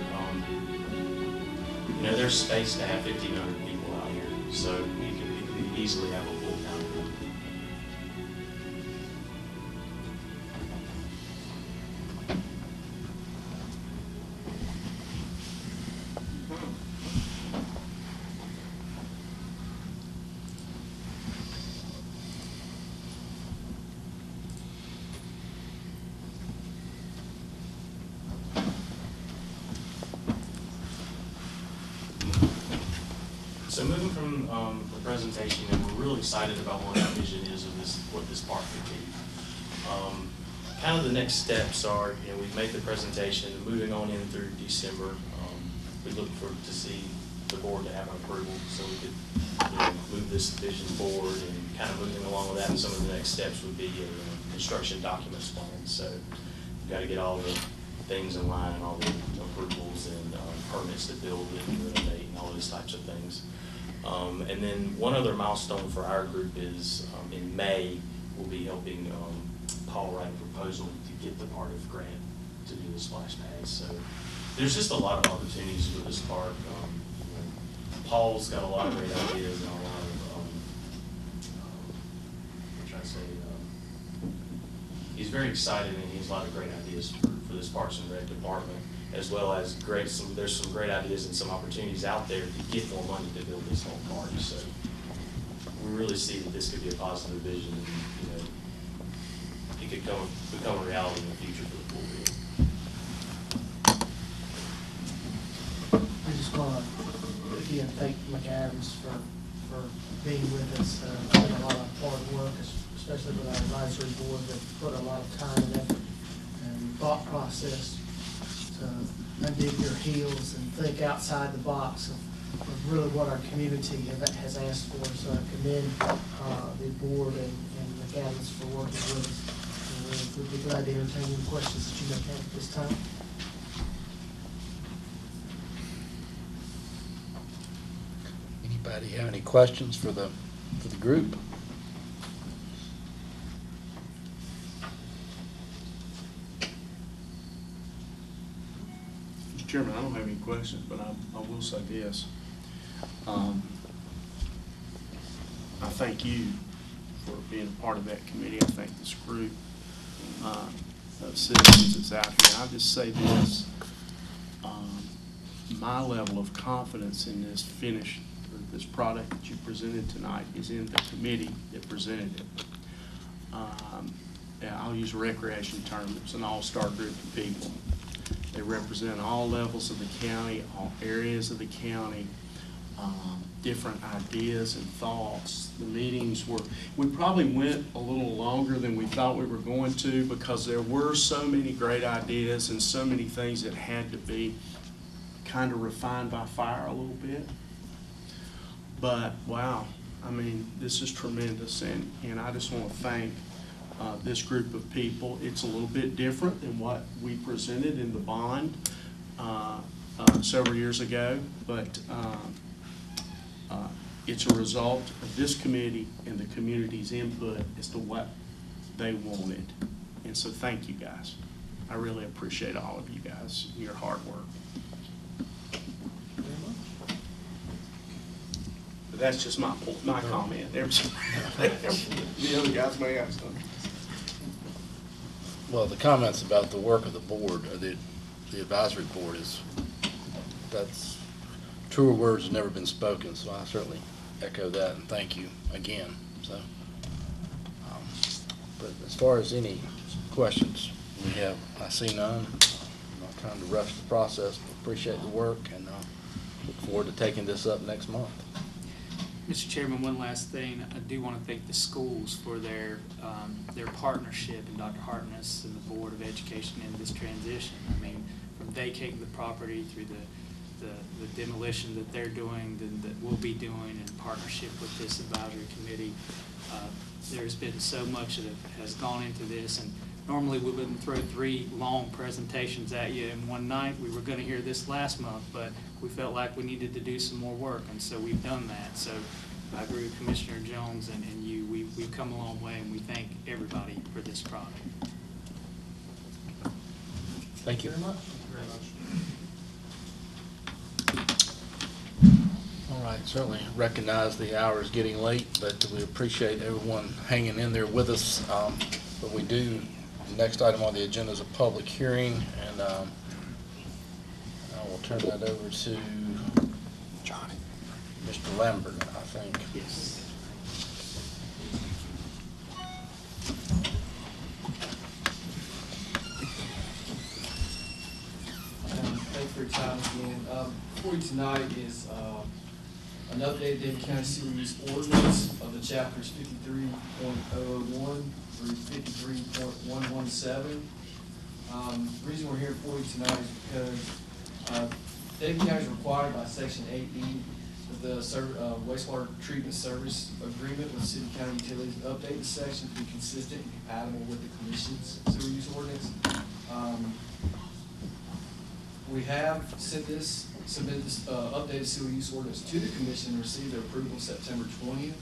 Speaker 15: You know, there's space to have 1,500 people out here, so you could easily have a full town. So moving from the presentation, and we're really excited about what our vision is of what this park could be. Kind of the next steps are, you know, we've made the presentation, moving on in through December. We look to see the board to have an approval so we could, you know, move this vision forward, and kind of moving along with that. And some of the next steps would be a construction documents plan. So we've got to get all the things in line and all the approvals and permits to build it and renovate and all those types of things. And then one other milestone for our group is in May, we'll be helping Paul write a proposal to get the part of grant to do the splash pads. So there's just a lot of opportunities for this park. Paul's got a lot of great ideas and a lot of, he's very excited and he has a lot of great ideas for this Parks and Rec department, as well as there's some great ideas and some opportunities out there to get more money to build this whole park. So we really see that this could be a positive vision, and you know, it could become a reality in the future for the pool.
Speaker 13: I just want to again thank McAdams for being with us. Did a lot of hard work, especially with our advisory board that put a lot of time and effort and thought process to undig their heels and think outside the box of really what our community has asked for. So I commend the board and McAdams for working with us. And we'd be glad to entertain any questions that you may have at this time.
Speaker 1: Anybody have any questions for the group?
Speaker 2: Mr. Chairman, I don't have any questions, but I will say this. I thank you for being a part of that committee. I thank this group of citizens that's out here. I'll just say this. My level of confidence in this this product that you presented tonight is in the committee that presented it. I'll use a recreation term. It's an all-star group of people. They represent all levels of the county, all areas of the county, different ideas and thoughts. The meetings we probably went a little longer than we thought we were going to, because there were so many great ideas and so many things that had to be kind of refined by fire a little bit. But wow, I mean, this is tremendous, and I just want to thank this group of people. It's a little bit different than what we presented in the bond, several years ago, but it's a result of this committee and the community's input as to what they wanted. And so thank you guys. I really appreciate all of you guys, your hard work. But that's just my comment. The other guys may have something.
Speaker 1: Well, the comments about the work of the board, or the advisory board, that's truer words have never been spoken, so I certainly echo that and thank you again. So, but as far as any questions I see none. I'm not trying to rush the process, but appreciate the work and look forward to taking this up next month.
Speaker 8: Mr. Chairman, one last thing. I do want to thank the schools for their partnership, and Dr. Hartness and the Board of Education in this transition. I mean, from vacating the property through the demolition that they're doing, that we'll be doing in partnership with this advisory committee. There's been so much that has gone into this, and normally we wouldn't throw 3 long presentations at you in one night. We were going to hear this last month, but we felt like we needed to do some more work, and so we've done that. So I agree with Commissioner Jones and you. We've come a long way, and we thank everybody for this product.
Speaker 1: Thank you.
Speaker 10: Very much.
Speaker 1: All right, certainly recognize the hour is getting late, but we appreciate everyone hanging in there with us. But we do, the next item on the agenda is a public hearing, and I will turn that over to Johnny, Mr. Lambert, I think.
Speaker 8: Yes.
Speaker 10: Thanks for your time again. Before you tonight is an updated Davie County Sewer Use Ordinance of the chapters 53.001 through 53.117. The reason we're here for you tonight is because Davie County is required by Section 8E of the wastewater treatment service agreement with City County Utilities to update the section to be consistent and compatible with the Commission's sewer use ordinance. We have submitted this updated sewer use ordinance to the Commission and received their approval September 20th.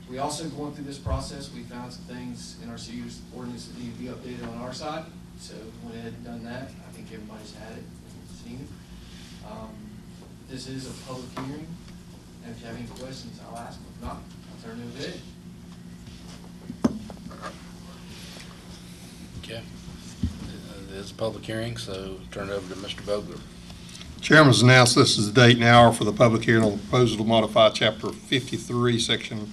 Speaker 10: We also, going through this process, we found some things in our sewer use ordinance that need to be updated on our side. So we went ahead and done that. I think everybody's had it, seen it. This is a public hearing, and if you have any questions, I'll ask them. If not, I'll turn it over to Ed.
Speaker 1: Okay. It is a public hearing, so turn it over to Mr. Vogler.
Speaker 3: Chairman's announced this is the date and hour for the public hearing on the proposal to modify Chapter 53, Section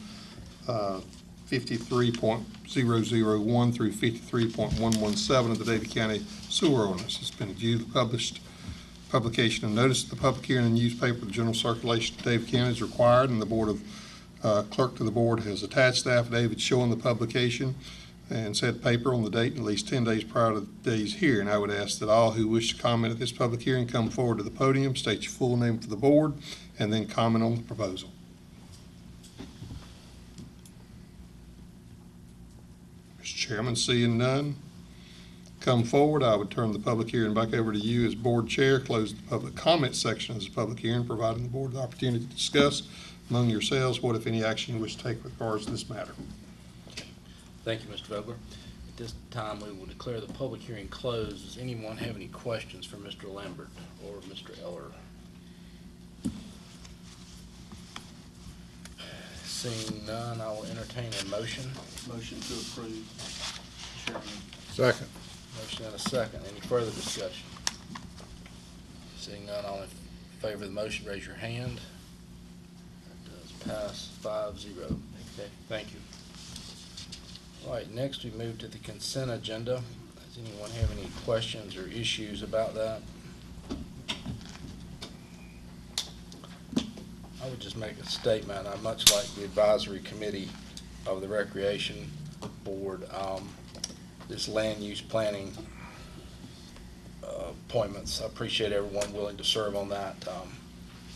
Speaker 3: 53.001 through 53.117 of the Davie County Sewer Ordinance. It's been due the publication of notice of the public hearing in the newspaper. The general circulation of Davie County is required, and the Board of Clerk to the Board has attached the affidavit showing the publication and said paper on the date at least 10 days prior to the day's hearing. I would ask that all who wish to comment at this public hearing come forward to the podium, state your full name for the board, and then comment on the proposal. Mr. Chairman, seeing none, come forward. I would turn the public hearing back over to you as board chair, close the public comment section of this public hearing, providing the board the opportunity to discuss among yourselves what, if any, action you wish to take with regards to this matter.
Speaker 1: Thank you, Mr. Vogler. At this time, we will declare the public hearing closed. Does anyone have any questions for Mr. Lambert or Mr. Eller? Seeing none, I will entertain a motion.
Speaker 2: Motion to approve, Chairman.
Speaker 4: Second.
Speaker 1: Motion and a second. Any further discussion? Seeing none, all in favor of the motion, raise your hand. That does pass 5-0. Okay, thank you. All right, next we move to the consent agenda. Does anyone have any questions or issues about that? I would just make a statement. I much like the advisory committee of the Recreation Board. This land use planning appointments, I appreciate everyone willing to serve on that.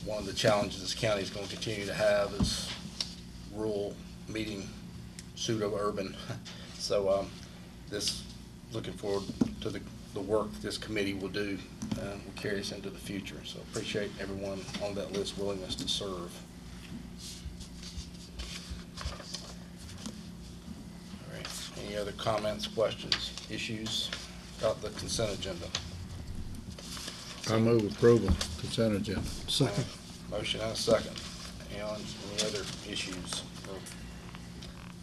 Speaker 1: One of the challenges this county is going to continue to have is rural meeting pseudo-urban. So looking forward to the work this committee will do and will carry us into the future. So appreciate everyone on that list willingness to serve. All right. Any other comments, questions, issues about the consent agenda?
Speaker 4: I move approval, consent agenda.
Speaker 1: Second. Motion and a second. And any other issues or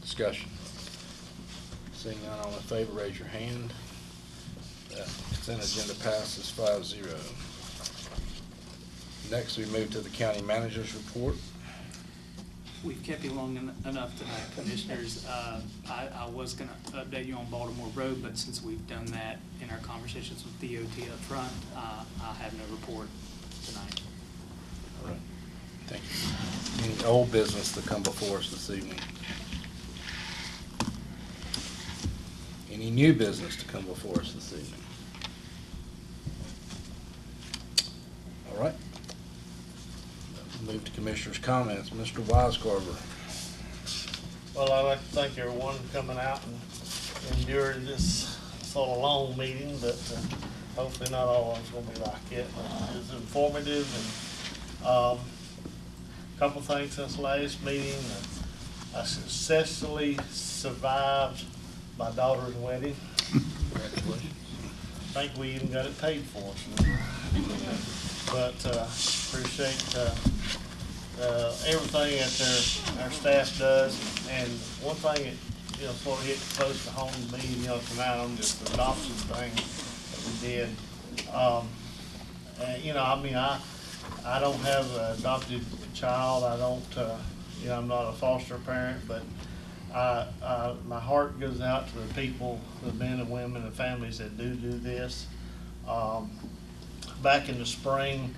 Speaker 1: discussion? Seeing none, all in favor, raise your hand. That consent agenda passes 5-0. Next, we move to the county manager's report.
Speaker 8: We've kept you long enough tonight, Commissioners. I was going to update you on Baltimore Road, but since we've done that in our conversations with DOT up front, I have no report tonight.
Speaker 1: All right. Thank you. Any old business to come before us this evening? Any new business to come before us this evening? All right. Move to Commissioner's comments. Mr. Wisecarver.
Speaker 9: Well, I'd like to thank everyone for coming out and enduring this sort of long meeting, but hopefully not all of it's going to be like it. It was informative, and a couple things since last meeting. I successfully survived my daughter's wedding.
Speaker 1: Congratulations.
Speaker 9: I think we even got it paid for. But appreciate everything that our staff does. And one thing that sort of hit close to home to me, tonight on this adoption thing that we did. I don't have an adopted child. I don't. I'm not a foster parent, but my heart goes out to the people, the men and women and families that do this. Back in the spring,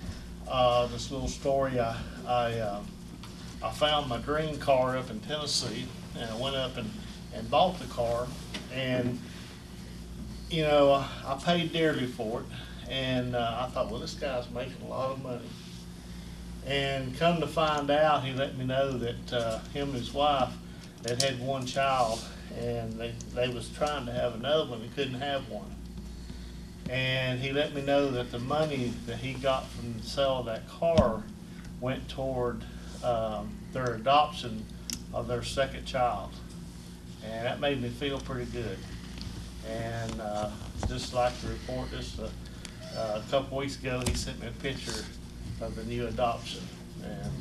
Speaker 9: this little story, I found my green car up in Tennessee, and I went up and bought the car, and I paid dearly for it, and I thought, well, this guy's making a lot of money. And come to find out, he let me know that him and his wife had one child, and they was trying to have another one, and couldn't have one. And he let me know that the money that he got from the sale of that car went toward their adoption of their second child. And that made me feel pretty good. And just like to report this, a couple weeks ago, he sent me a picture of the new adoption. And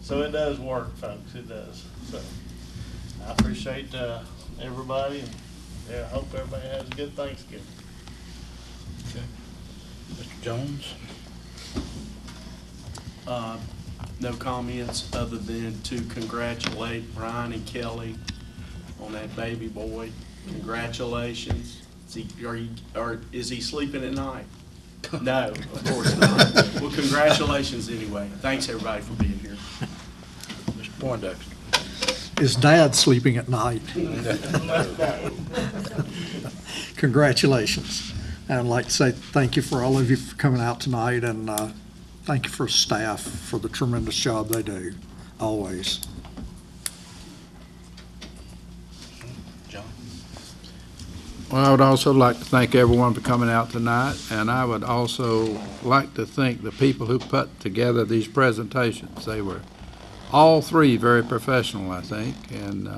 Speaker 9: so it does work, folks, it does. So I appreciate everybody, and I hope everybody has a good Thanksgiving.
Speaker 1: Okay. Mr. Jones?
Speaker 2: No comments other than to congratulate Brian and Kelly on that baby boy. Congratulations. Is he sleeping at night? No, of course not. Well, congratulations anyway. Thanks everybody for being here.
Speaker 1: Mr. Poindexter?
Speaker 17: Is Dad sleeping at night? Congratulations. And I'd like to say thank you for all of you for coming out tonight, and thank you for staff for the tremendous job they do, always.
Speaker 1: John?
Speaker 4: Well, I would also like to thank everyone for coming out tonight, and I would also like to thank the people who put together these presentations. They were all three very professional, I think, and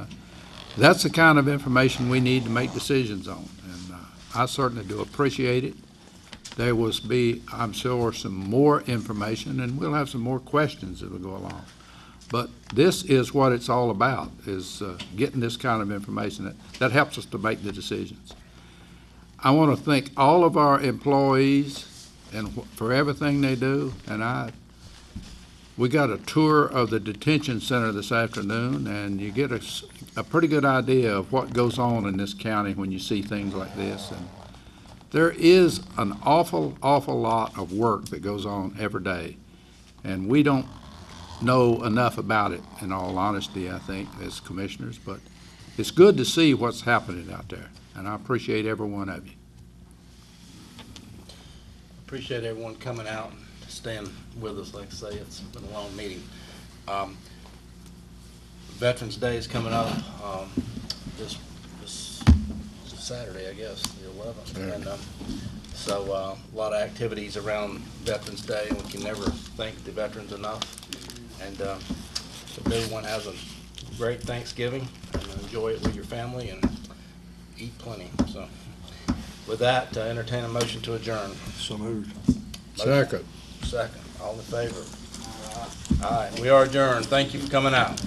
Speaker 4: that's the kind of information we need to make decisions on, and I certainly do appreciate it. There will be, I'm sure, some more information, and we'll have some more questions as we go along. But this is what it's all about, is getting this kind of information that helps us to make the decisions. I want to thank all of our employees and for everything they do, and we got a tour of the detention center this afternoon, and you get a pretty good idea of what goes on in this county when you see things like this. And there is an awful lot of work that goes on every day, and we don't know enough about it, in all honesty, I think, as commissioners, but it's good to see what's happening out there, and I appreciate every one of you.
Speaker 1: Appreciate everyone coming out and staying with us. Like I say, it's been a long meeting. Veterans Day is coming up this Saturday, I guess, the 11th. And So a lot of activities around Veterans Day, and we can never thank the veterans enough. And hope everyone has a great Thanksgiving, and enjoy it with your family, and eat plenty. So with that, entertain a motion to adjourn.
Speaker 17: So moved.
Speaker 4: Second.
Speaker 1: Second. All in favor? Aye. We are adjourned. Thank you for coming out.